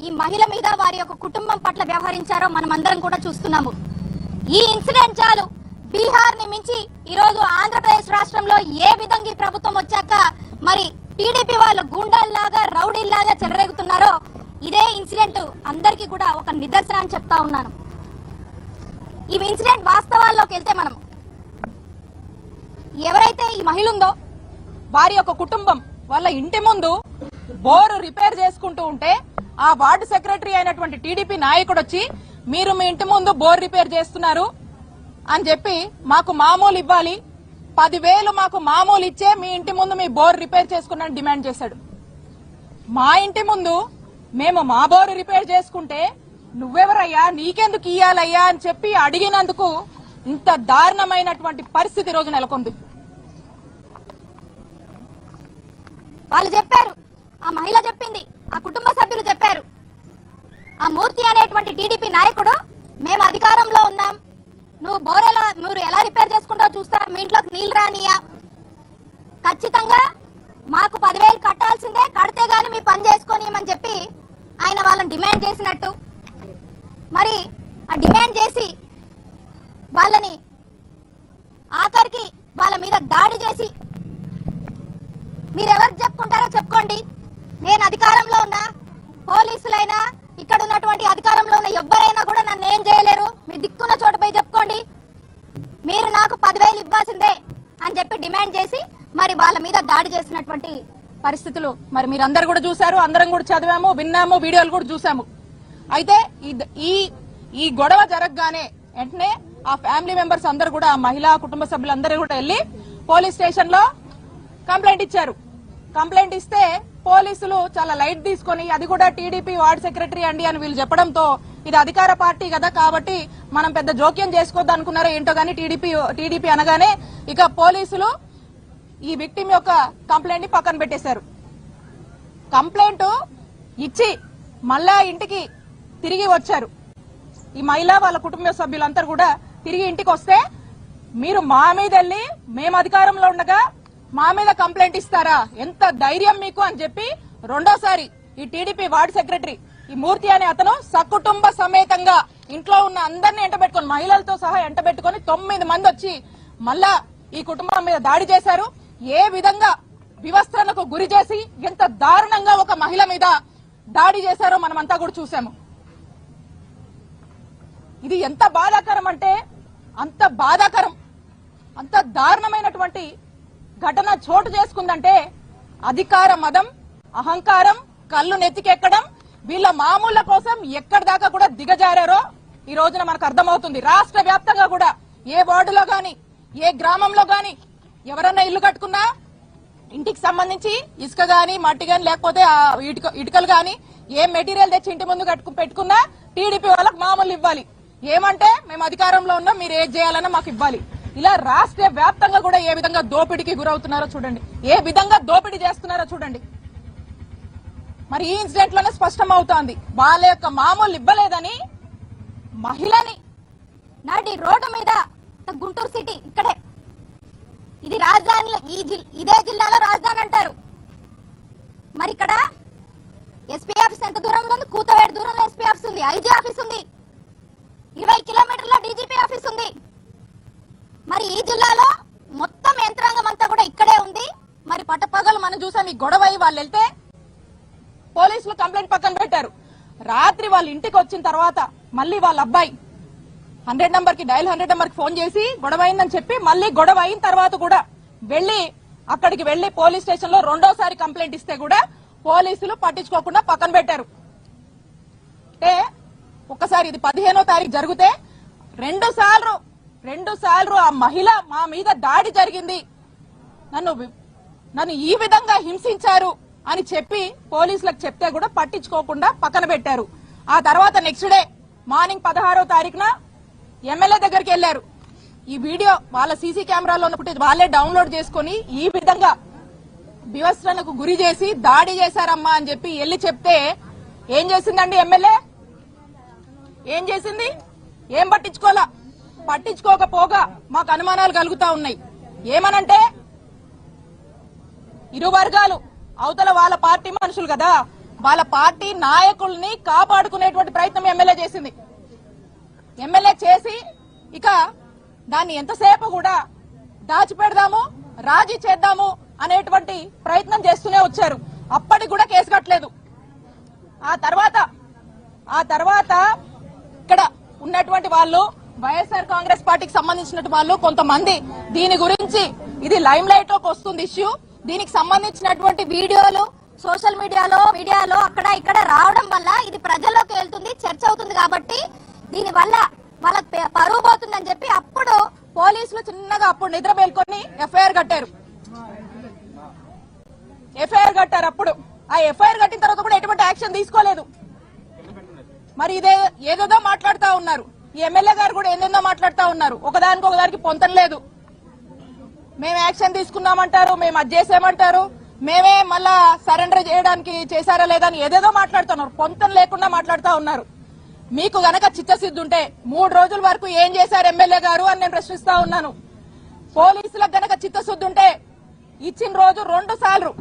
ఈ మహిళ మీద వారి యొక్క కుటుంబం పట్ల వ్యవహరించారో మనం అందరం కూడా చూస్తున్నాము. ఈ ఇన్సిడెంట్ చాలు బీహార్ ని మించి ఈ రోజు ఆంధ్రప్రదేశ్ రాష్ట్రంలో ఏ విధంగా ప్రభుత్వం వచ్చాక మరి టీడీపీ వాళ్ళు గూండాల్లాగా రౌడీల్లాగా చెలరేగుతున్నారో ఇదే ఇన్సిడెంట్ అందరికీ కూడా ఒక నిదర్శనం అని చెప్తా ఉన్నాను. ఈ ఇన్సిడెంట్ వాస్తవాల్లోకి వెళ్తే మనం ఎవరైతే ఈ మహిళ ఉందో వారి యొక్క కుటుంబం వాళ్ళ ఇంటి ముందు బోరు రిపేర్ చేసుకుంటూ ఉంటే ఆ వార్డు సెక్రటరీ అయినటువంటి టీడీపీ నాయకుడు వచ్చి మీరు మీ ఇంటి ముందు బోర్ రిపేర్ చేస్తున్నారు అని చెప్పి మాకు మామూలు ఇవ్వాలి, 10,000 మాకు మామూలు ఇచ్చే మీ ఇంటి ముందు మీ బోర్ రిపేర్ చేసుకున్నాను డిమాండ్ చేశాడు. మా ఇంటి ముందు మేము మా బోరు రిపేర్ చేసుకుంటే నువ్వెవరయ్యా, నీకెందుకు ఇయ్యాలయ్యా అని చెప్పి అడిగినందుకు ఇంత దారుణమైనటువంటి పరిస్థితి రోజు నెలకొంది. వాళ్ళు చెప్పారు, ఆ మహిళ చెప్పింది, ఆ కుటుంబ సభ్యులు చెప్పారు, ఆ మూర్తి అనేటువంటి టీడీపీ నాయకుడు మేము అధికారంలో ఉన్నాం, మీరు ఎలా రిపేర్ చేసుకుంటారో చూస్తా, మీ ఇంట్లోకి నీళ్లు రానియా, ఖచ్చితంగా మాకు 10,000 కట్టాల్సిందే, కడితే గాని మీ పని చేసుకోనియమని చెప్పి ఆయన వాళ్ళని డిమాండ్ చేసినట్టు, మరి ఆ డిమాండ్ చేసి వాళ్ళని ఆఖరికి వాళ్ళ మీద దాడి చేసి మీరెవరు చెప్పుకుంటారో చెప్పుకోండి, నేను అధికారంలో ఉన్నా, పోలీసులైనా ఇక్కడ ఉన్నటువంటి అధికారంలో ఉన్న ఎవ్వరైనా కూడా నన్ను ఏం చేయలేరు, మీ దిక్కున్న చోట పోయి చెప్పుకోండి, మీరు నాకు 10,000 ఇవ్వాల్సిందే అని చెప్పి డిమాండ్ చేసి మరి వాళ్ళ మీద దాడి చేసినటువంటి పరిస్థితులు మరి మీరందరూ కూడా చూశారు, అందరం కూడా చదివాము, విన్నాము, వీడియోలు కూడా చూసాము. అయితే ఈ గొడవ జరగగానే వెంటనే ఆ ఫ్యామిలీ మెంబర్స్ అందరూ కూడా, ఆ మహిళా కుటుంబ సభ్యులందరూ కూడా వెళ్లి పోలీస్ స్టేషన్ లో కంప్లైంట్ ఇచ్చారు. కంప్లైంట్ ఇస్తే పోలీసులు చాలా లైట్ తీసుకొని, అది కూడా టీడీపీ వార్డు సెక్రటరీ అండి అని వీళ్ళు చెప్పడంతో ఇది అధికార పార్టీ కదా కాబట్టి మనం పెద్ద జోక్యం చేసుకోవద్దు అనుకున్నారో ఏంటో గానీ టీడీపీ అనగానే ఇక పోలీసులు ఈ విక్టిమ్ యొక్క కంప్లైంట్ ని పక్కన పెట్టేశారు. కంప్లైంట్ ఇచ్చి మళ్ళా ఇంటికి తిరిగి వచ్చారు. ఈ మహిళ వాళ్ళ కుటుంబ సభ్యులందరూ కూడా తిరిగి ఇంటికి వస్తే మీరు మా మీద వెళ్ళి మేము అధికారంలో ఉండగా మా మీద కంప్లైంట్ ఇస్తారా, ఎంత ధైర్యం మీకు అని చెప్పి రెండోసారి ఈ టీడీపీ వార్డు సెక్రటరీ ఈ మూర్తి అనే అతను సకుటుంబ సమేతంగా ఇంట్లో ఉన్న అందరినీ ఎంటబెట్టుకుని, మహిళలతో సహా ఎంటబెట్టుకుని 9 మంది వచ్చి మళ్ళా ఈ కుటుంబం మీద దాడి చేశారు. ఏ విధంగా వివస్త్రణకు గురి చేసి ఎంత దారుణంగా ఒక మహిళ మీద దాడి చేశారో మనమంతా కూడా చూసాము. ఇది ఎంత బాధాకరం అంటే అంత బాధాకరం, అంత దారుణమైనటువంటి ఘటన చోటు చేసుకుందంటే అధికార మదం, అహంకారం, కళ్ళు నెత్తికెక్కడం, వీళ్ళ మామూళ్ల కోసం ఎక్కడి దాకా కూడా దిగజారారో ఈ రోజున మనకు అర్థమవుతుంది. రాష్ట్ర వ్యాప్తంగా కూడా ఏ వార్డులో గాని ఏ గ్రామంలో గాని ఎవరన్నా ఇల్లు కట్టుకున్నా ఇంటికి సంబంధించి ఇసుక గాని మట్టి గాని లేకపోతే ఇటుకలు గాని ఏ మెటీరియల్ తెచ్చి ఇంటి ముందు పెట్టుకున్నా టీడీపీ వాళ్ళకి మామూలు ఇవ్వాలి, ఏమంటే మేము అధికారంలో ఉన్నాం, మీరు ఏం చేయాలన్నా మాకు ఇవ్వాలి. ఇలా రాష్ట్ర వ్యాప్తంగా కూడా ఏ విధంగా దోపిడీకి గురవుతున్నారో చూడండి, ఏ విధంగా దోపిడీ చేస్తున్నారో చూడండి. మరి ఈ ఇన్సిడెంట్ లోనే స్పష్టం అవుతోంది, వాళ్ళ యొక్క మామూలు ఇవ్వలేదని మహిళని నాటి రోడ్డు మీద, గుంటూరు సిటీ ఇక్కడే, ఇది రాజధాని, ఇదే జిల్లాలో రాజధాని అంటారు. మరి ఇక్కడ ఎస్పీ ఆఫీస్ ఎంత దూరంలో ఉంది? కూతవేడు దూరంలో ఎస్పీ ఆఫీస్ ఉంది, ఐజీ ఆఫీస్ ఉంది, 20 కిలోమీటర్ల డీజీపీ ఆఫీస్ ఉంది. మరి ఈ జిల్లాలో మొత్తం యంత్రాంగం అంతా కూడా ఇక్కడే ఉంది. మరి పట్టపగలు మనం చూసాం ఈ గొడవ వాళ్ళు వెళ్తే పోలీసులు కంప్లైంట్ పక్కన పెట్టారు. రాత్రి వాళ్ళ ఇంటికి వచ్చిన తర్వాత మళ్ళీ వాళ్ళ అబ్బాయి 100 నంబర్ కి ఫోన్ చేసి గొడవ అయిందని చెప్పి మళ్ళీ గొడవ అయిన తర్వాత కూడా అక్కడికి వెళ్లి పోలీస్ స్టేషన్ లో రెండోసారి కంప్లైంట్ ఇస్తే కూడా పోలీసులు పట్టించుకోకుండా పక్కన పెట్టారు. అంటే ఒకసారి ఇది 15వ తారీఖు జరిగితే రెండు సార్లు ఆ మహిళ మా మీద దాడి జరిగింది, నన్ను ఈ విధంగా హింసించారు అని చెప్పి పోలీసులకు చెప్తే కూడా పట్టించుకోకుండా పక్కన పెట్టారు. ఆ తర్వాత నెక్స్ట్ డే మార్నింగ్ 16వ తారీఖున ఎమ్మెల్యే దగ్గరికి వెళ్లారు. ఈ వీడియో వాళ్ళ సీసీ కెమెరాలో ఉన్న ఫుటేజ్ వాళ్ళే డౌన్లోడ్ చేసుకుని ఈ విధంగా వివస్త్రణకు గురి చేసి దాడి చేశారమ్మా అని చెప్పి వెళ్లి చెప్తే ఏం చేసిందండి ఎమ్మెల్యే? ఏం చేసింది? ఏం పట్టించుకోకపోగా మాకు అనుమానాలు కలుగుతా ఉన్నాయి. ఏమనంటే ఇరు వర్గాలు అవతల వాళ్ళ పార్టీ మనుషులు కదా, వాళ్ళ పార్టీ నాయకుల్ని కాపాడుకునేటువంటి ప్రయత్నం ఎమ్మెల్యే చేసింది. ఎమ్మెల్యే చేసి ఇక దాన్ని ఎంతసేపు కూడా దాచిపెడదాము, రాజీ చేద్దాము అనేటువంటి ప్రయత్నం చేస్తూనే వచ్చారు. అప్పటికి కూడా కేసు కట్టలేదు. ఆ తర్వాత ఇక్కడ ఉన్నటువంటి వాళ్ళు వైఎస్ఆర్ కాంగ్రెస్ పార్టీకి సంబంధించినటువంటి వాళ్ళు కొంతమంది దీని గురించి ఇది లైమ్ లైట్ లోకి వస్తుంది ఇష్యూ, దీనికి సంబంధించినటువంటి వీడియోలు సోషల్ మీడియాలో అక్కడ ఇక్కడ రావడం వల్ల ఇది ప్రజల్లోకి వెళ్తుంది, చర్చ అవుతుంది. కాబట్టి దీని వల్ల వాళ్ళకి పరువు పోతుందని చెప్పి అప్పుడు పోలీసులు చిన్నగా అప్పుడు నిద్ర మేల్కొని ఎఫ్ఐఆర్ కట్టారు. అప్పుడు ఆ ఎఫ్ఐఆర్ కట్టిన తర్వాత కూడా ఎటువంటి యాక్షన్ తీసుకోలేదు. మరి ఇదే ఏదేదో మాట్లాడుతూ ఉన్నారు. ఈ ఎమ్మెల్యే గారు కూడా ఏదేదో మాట్లాడుతూ ఉన్నారు. ఒకదానికి పొంతం లేదు. మేము యాక్షన్ తీసుకున్నామంటారు, మేము అది చేసామంటారు, మేమే మళ్ళా సరెండర్ చేయడానికి చేశారా లేదా అని ఏదేదో మాట్లాడుతున్నారు. పొంతం లేకుండా మాట్లాడుతూ ఉన్నారు. మీకు గనక చిత్తశుద్ధి ఉంటే 3 రోజుల వరకు ఏం చేశారు ఎమ్మెల్యే గారు అని నేను ప్రశ్నిస్తా ఉన్నాను. పోలీసులకు గనక చిత్తశుద్ధి ఉంటే ఇచ్చిన రోజు 2 సార్లు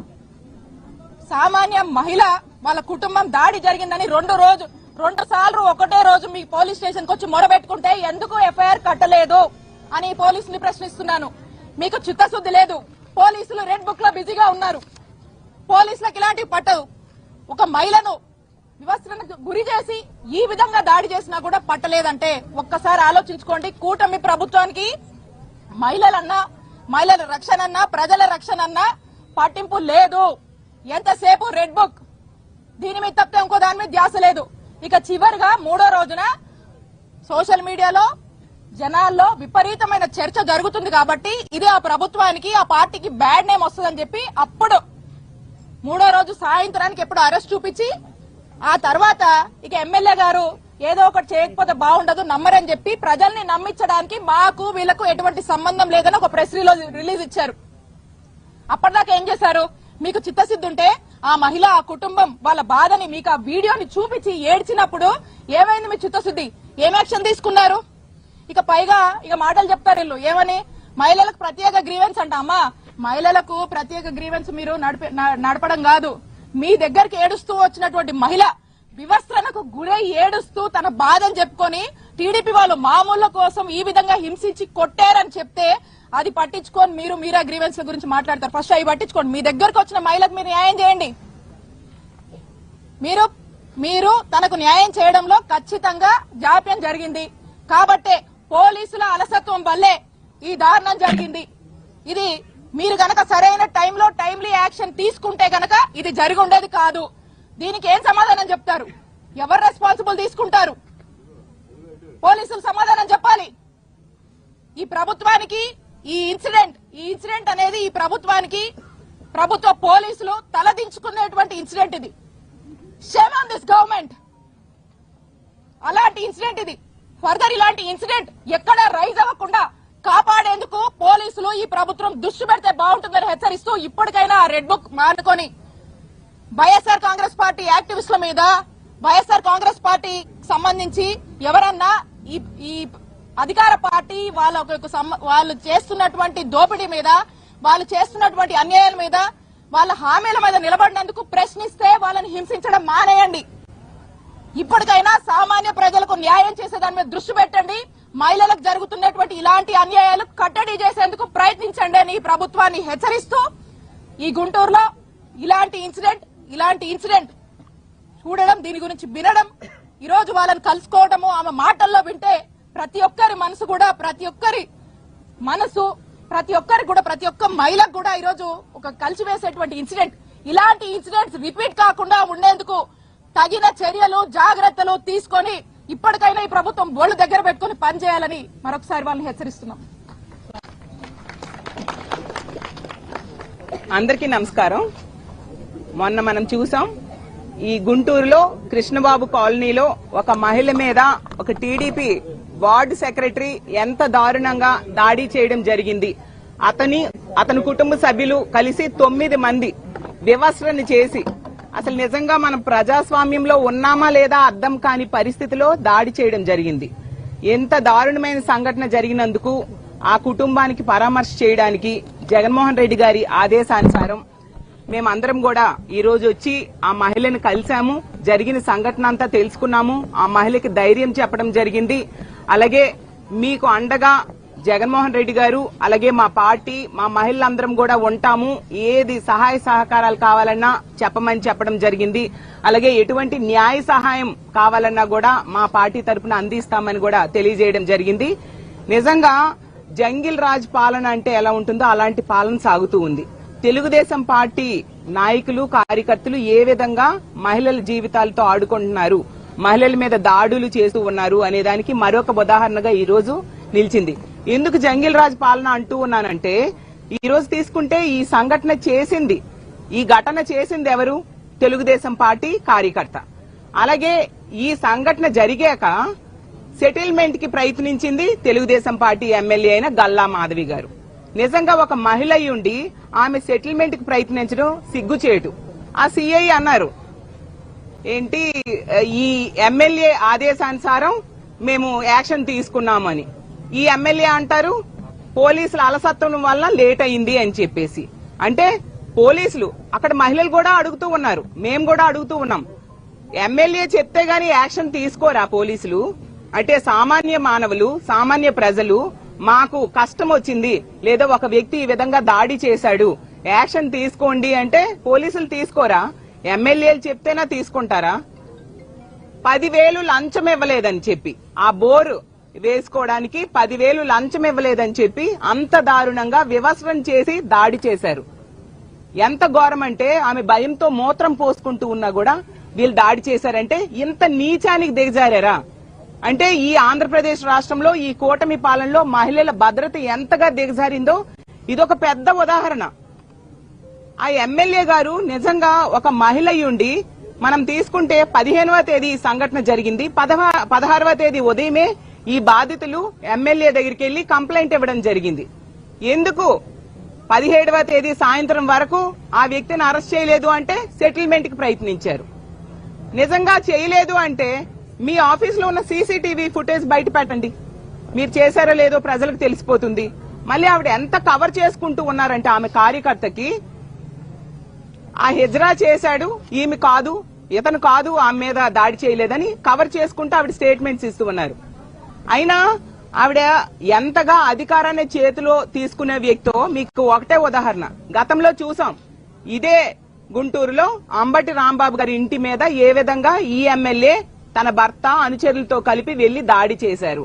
సామాన్య మహిళ వాళ్ళ కుటుంబం దాడి జరిగిందని 2 సార్లు ఒకటే రోజు మీ పోలీస్ స్టేషన్ కు వచ్చి మొరబెట్టుకుంటే ఎందుకు ఎఫ్ఐఆర్ కట్టలేదు అని పోలీసులు ప్రశ్నిస్తున్నాను. మీకు చిత్తశుద్ధి లేదు. పోలీసులు రెడ్ బుక్ లో బిజీగా ఉన్నారు. పోలీసులకు ఇలాంటివి పట్టదు. ఒక మహిళను వివస్త్రకు గురి చేసి ఈ విధంగా దాడి చేసినా కూడా పట్టలేదంటే ఒక్కసారి ఆలోచించుకోండి. కూటమి ప్రభుత్వానికి మహిళల రక్షణ అన్నా ప్రజల రక్షణ అన్నా పట్టింపు లేదు. ఎంతసేపు రెడ్ బుక్, దీని మీద తప్పితే ఇంకో దాని మీద ధ్యాస లేదు. ఇక చివరిగా 3వ రోజున సోషల్ మీడియాలో జనాల్లో విపరీతమైన చర్చ జరుగుతుంది. కాబట్టి ఇది ఆ ప్రభుత్వానికి ఆ పార్టీకి బ్యాడ్ నేమ్ వస్తుందని చెప్పి అప్పుడు 3వ రోజు సాయంత్రానికి ఎప్పుడు అరెస్ట్ చూపించి ఆ తర్వాత ఇక ఎమ్మెల్యే గారు ఏదో ఒకటి చేయకపోతే బాగుండదు, నమ్మరని చెప్పి ప్రజల్ని నమ్మించడానికి మాకు వీళ్లకు ఎటువంటి సంబంధం లేదని ఒక ప్రెస్ రిలీజ్ ఇచ్చారు. అప్పటిదాకా ఏం చేశారు? మీకు చిత్తశుద్ధి ఉంటే ఆ మహిళ ఆ కుటుంబం వాళ్ళ బాధని మీకు ఆ వీడియోని చూపించి ఏడ్చినప్పుడు ఏమైంది మీ చిత్తశుద్ధి? ఏం యాక్షన్ తీసుకున్నారు? ఇక పైగా ఇక మాటలు చెప్తారు వీళ్ళు ఏమని, మహిళలకు ప్రత్యేక గ్రీవెన్స్ అంట. అమ్మా, మహిళలకు ప్రత్యేక గ్రీవెన్స్ మీరు నడపడం కాదు. మీ దగ్గరికి ఏడుస్తూ వచ్చినటువంటి మహిళ వివస్త్రణకు గురై ఏడుస్తూ తన బాధను చెప్పుకొని టీడీపీ వాళ్ళు మామూళ్ల కోసం ఈ విధంగా హింసించి కొట్టారని చెప్తే అది పట్టించుకొని మీరే గ్రీవెన్స్ గురించి మాట్లాడతారు. ఫస్ట్ అవి పట్టించుకోండి. మీ దగ్గరకు వచ్చిన మహిళకు మీరు న్యాయం చేయండి. మీరు తనకు న్యాయం చేయడంలో ఖచ్చితంగా జాప్యం జరిగింది కాబట్టే పోలీసుల అలసత్వం వల్లే ఈ దారుణం జరిగింది. ఇది మీరు గనక సరైన టైంలో టైమ్లీ యాక్షన్ తీసుకుంటే గనక ఇది జరిగి ఉండేది కాదు. దీనికి ఏం సమాధానం చెప్తారు? ఎవరు రెస్పాన్సిబుల్ తీసుకుంటారు? పోలీసులు సమాధానం చెప్పాలి. ఈ ప్రభుత్వానికి ఈ ఇన్సిడెంట్ అనేది ఈ ప్రభుత్వానికి ప్రభుత్వ పోలీసులు తలదించుకునేటువంటి ఇన్సిడెంట్ ఇది. Shame on this government. అలాంటి ఇన్సిడెంట్ ఇది. ఫర్దర్ ఇలాంటి ఇన్సిడెంట్ ఎక్కడా రైజ్ అవ్వకుండా కాపాడేందుకు పోలీసులు ఈ ప్రభుత్వం దృష్టి పెడితే బాగుంటుందని హెచ్చరిస్తూ ఇప్పటికైనా రెడ్ బుక్ మానుకొని వైఎస్ఆర్ కాంగ్రెస్ పార్టీ యాక్టివిస్టుల మీద, వైఎస్ఆర్ కాంగ్రెస్ పార్టీ సంబంధించి ఎవరన్నా ఈ అధికార పార్టీ వాళ్ళు చేస్తున్నటువంటి దోపిడీ మీద, వాళ్ళు చేస్తున్నటువంటి అన్యాయాల మీద, వాళ్ళ హామీల మీద నిలబడినందుకు ప్రశ్నిస్తే వాళ్ళని హింసించడం మానేయండి. ఇప్పటికైనా సామాన్య ప్రజలకు న్యాయం చేసే దాని మీద దృష్టి పెట్టండి. మహిళలకు జరుగుతున్నటువంటి ఇలాంటి అన్యాయాలు కట్టడి చేసేందుకు ప్రయత్నించండి అని ఈ ప్రభుత్వాన్ని హెచ్చరిస్తూ ఈ గుంటూరులో ఇలాంటి ఇన్సిడెంట్ చూడడం, దీని గురించి వినడం, ఈ రోజు వాళ్ళని కలుసుకోవడము, ఆమె మాటల్లో వింటే ప్రతి ఒక్కరి మనసు కూడా ప్రతి ఒక్క మహిళకు కూడా ఈరోజు ఒక కలిసివేసేటువంటి ఇన్సిడెంట్. ఇలాంటి ఇన్సిడెంట్స్ రిపీట్ కాకుండా ఉండేందుకు తగిన చర్యలు జాగ్రత్తలు తీసుకొని ఇప్పటికైనా ఈ ప్రభుత్వం బోళ్లు దగ్గర పెట్టుకుని పనిచేయాలని మరొకసారి వాళ్ళని హెచ్చరిస్తున్నాం. అందరికీ నమస్కారం. మొన్న మనం చూసాం ఈ గుంటూరులో కృష్ణబాబు కాలనీలో ఒక మహిళ మీద ఒక టీడీపీ వార్డు సెక్రటరీ ఎంత దారుణంగా దాడి చేయడం జరిగింది. అతని కుటుంబ సభ్యులు కలిసి 9 మంది వివస్త్రని చేసి అసలు నిజంగా మనం ప్రజాస్వామ్యంలో ఉన్నామా లేదా అర్థం కాని పరిస్థితిలో దాడి చేయడం జరిగింది. ఎంత దారుణమైన సంఘటన జరిగినందుకు ఆ కుటుంబానికి పరామర్శ చేయడానికి జగన్మోహన్ రెడ్డి గారి ఆదేశానుసారం మేమందరం కూడా ఈ రోజు వచ్చి ఆ మహిళను కలిశాము, జరిగిన సంఘటన అంతా తెలుసుకున్నాము, ఆ మహిళకి ధైర్యం చెప్పడం జరిగింది. అలాగే మీకు అండగా జగన్మోహన్ రెడ్డి గారు అలాగే మా పార్టీ మా మహిళలందరం కూడా ఉంటాము, ఏది సహాయ సహకారాలు కావాలన్నా చెప్పడం జరిగింది. అలాగే ఎటువంటి న్యాయ సహాయం కావాలన్నా కూడా మా పార్టీ తరఫున అందిస్తామని కూడా తెలియజేయడం జరిగింది. నిజంగా జంగిల్ రాజ్ పాలన అంటే ఎలా ఉంటుందో అలాంటి పాలన సాగుతూ ఉంది. తెలుగుదేశం పార్టీ నాయకులు కార్యకర్తలు ఏ విధంగా మహిళల జీవితాలతో ఆడుకుంటున్నారు, మహిళల మీద దాడులు చేస్తూ ఉన్నారు అనే దానికి మరొక ఉదాహరణగా ఈ రోజు నిలిచింది. ఎందుకు జంగిల్ రాజ్ పాలన అంటూ ఉన్నానంటే, ఈ రోజు తీసుకుంటే ఈ సంఘటన చేసింది, ఈ ఘటన చేసింది ఎవరు? తెలుగుదేశం పార్టీ కార్యకర్త. అలాగే ఈ సంఘటన జరిగాక సెటిల్మెంట్ కి ప్రయత్నించింది తెలుగుదేశం పార్టీ ఎమ్మెల్యే అయిన గల్లా మాధవి గారు. నిజంగా ఒక మహిళ ఉండి ఆమె సెటిల్మెంట్ కి ప్రయత్నించడం సిగ్గుచేటు. ఆ సిఐ అన్నారు ఏంటి, ఈ ఎమ్మెల్యే ఆదేశానుసారం మేము యాక్షన్ తీసుకున్నామని. ఈ ఎమ్మెల్యే అంటారు పోలీసుల అలసత్వం వల్ల లేట్ అయింది అని చెప్పేసి. అంటే పోలీసులు అక్కడ మహిళలు కూడా అడుగుతూ ఉన్నారు, మేము కూడా అడుగుతూ ఉన్నాం, ఎమ్మెల్యే చెప్తే గాని యాక్షన్ తీసుకోరా పోలీసులు? అంటే సామాన్య మానవులు సామాన్య ప్రజలు మాకు కష్టం వచ్చింది లేదా ఒక వ్యక్తి ఈ విధంగా దాడి చేశాడు యాక్షన్ తీసుకోండి అంటే పోలీసులు తీసుకోరా? ఎమ్మెల్యేలు చెప్తేనా తీసుకుంటారా? 10,000 లంచం ఇవ్వలేదని చెప్పి, ఆ బోరు వేసుకోవడానికి 10,000 లంచం ఇవ్వలేదని చెప్పి అంత దారుణంగా వివస్వం చేసి దాడి చేశారు. ఎంత ఘోరం అంటే ఆమె భయంతో మూత్రం పోసుకుంటూ ఉన్నా కూడా వీళ్ళు దాడి చేశారంటే ఇంత నీచానికి దిగజారా? అంటే ఈ ఆంధ్రప్రదేశ్ రాష్ట్రంలో ఈ కూటమి పాలనలో మహిళల భద్రత ఎంతగా దిగజారిందో ఇదొక పెద్ద ఉదాహరణ. ఆ ఎమ్మెల్యే గారు నిజంగా ఒక మహిళ ఉండి, మనం తీసుకుంటే 15వ తేదీ ఈ సంఘటన జరిగింది, 16వ తేదీ ఉదయమే ఈ బాధితులు ఎమ్మెల్యే దగ్గరికి వెళ్లి కంప్లైంట్ ఇవ్వడం జరిగింది. ఎందుకు 17వ తేదీ సాయంత్రం వరకు ఆ వ్యక్తిని అరెస్ట్ చేయలేదు అంటే సెటిల్మెంట్ కి ప్రయత్నించారు. నిజంగా చేయలేదు అంటే మీ ఆఫీసులో ఉన్న సీసీటీవీ ఫుటేజ్ బయట పెట్టండి, మీరు చేశారో లేదో ప్రజలకు తెలిసిపోతుంది. మళ్ళీ ఆవిడ ఎంత కవర్ చేసుకుంటూ ఉన్నారంటే ఆమె కార్యకర్తకి ఆ హిజ్రా చేశాడు, ఈమె కాదు, ఇతను కాదు, ఆమె మీద దాడి చేయలేదని కవర్ చేసుకుంటూ ఆవిడ స్టేట్మెంట్స్ ఇస్తూ ఉన్నారు. అయినా ఆవిడ ఎంతగా అధికారాన్ని చేతిలో తీసుకునే వ్యక్తో మీకు ఒకటే ఉదాహరణ గతంలో చూసాం. ఇదే గుంటూరులో అంబటి రాంబాబు గారి ఇంటి మీద ఏ విధంగా ఈ ఎమ్మెల్యే తన భర్త అనుచరులతో కలిపి వెళ్లి దాడి చేశారు.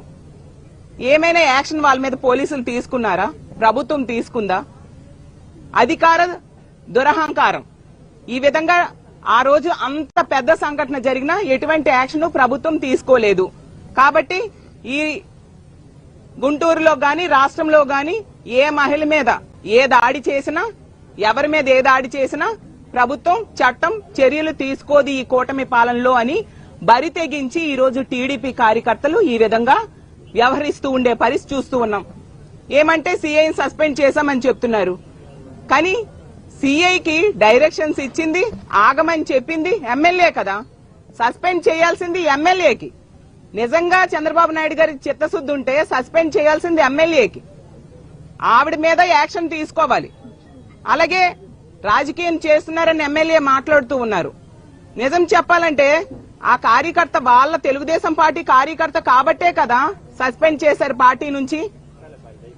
ఏమైనా యాక్షన్ వాళ్ళ మీద పోలీసులు తీసుకున్నారా? ప్రభుత్వం తీసుకుందా? అధికార దురహంకారం. ఈ విధంగా ఆ రోజు అంత పెద్ద సంఘటన జరిగినా ఎటువంటి యాక్షన్ ప్రభుత్వం తీసుకోలేదు. కాబట్టి ఈ గుంటూరులో గాని రాష్ట్రంలో గాని ఏ మహిళ మీద ఏ దాడి చేసినా, ఎవరి మీద ఏ దాడి చేసినా ప్రభుత్వం చట్టం చర్యలు తీసుకోదు ఈ కూటమి పాలనలో అని బరి తెగించి ఈ రోజు టీడీపీ కార్యకర్తలు ఈ విధంగా వ్యవహరిస్తూ ఉండే పరిస్థితి చూస్తూ ఉన్నాం. ఏమంటే సీఐని సస్పెండ్ చేశామని చెప్తున్నారు, కానీ సీఐకి డైరెక్షన్స్ ఇచ్చింది, ఆగమని చెప్పింది ఎమ్మెల్యే కదా. సస్పెండ్ చేయాల్సింది ఎమ్మెల్యేకి. నిజంగా చంద్రబాబు నాయుడు గారి చిత్తశుద్ధి ఉంటే సస్పెండ్ చేయాల్సింది ఎమ్మెల్యేకి. ఆవిడ మీద యాక్షన్ తీసుకోవాలి. అలాగే రాజకీయం చేస్తున్నారని ఎమ్మెల్యే మాట్లాడుతూ ఉన్నారు. నిజం చెప్పాలంటే ఆ కార్యకర్త వాళ్ళ తెలుగుదేశం పార్టీ కార్యకర్త కాబట్టే కదా సస్పెండ్ చేశారు పార్టీ నుంచి.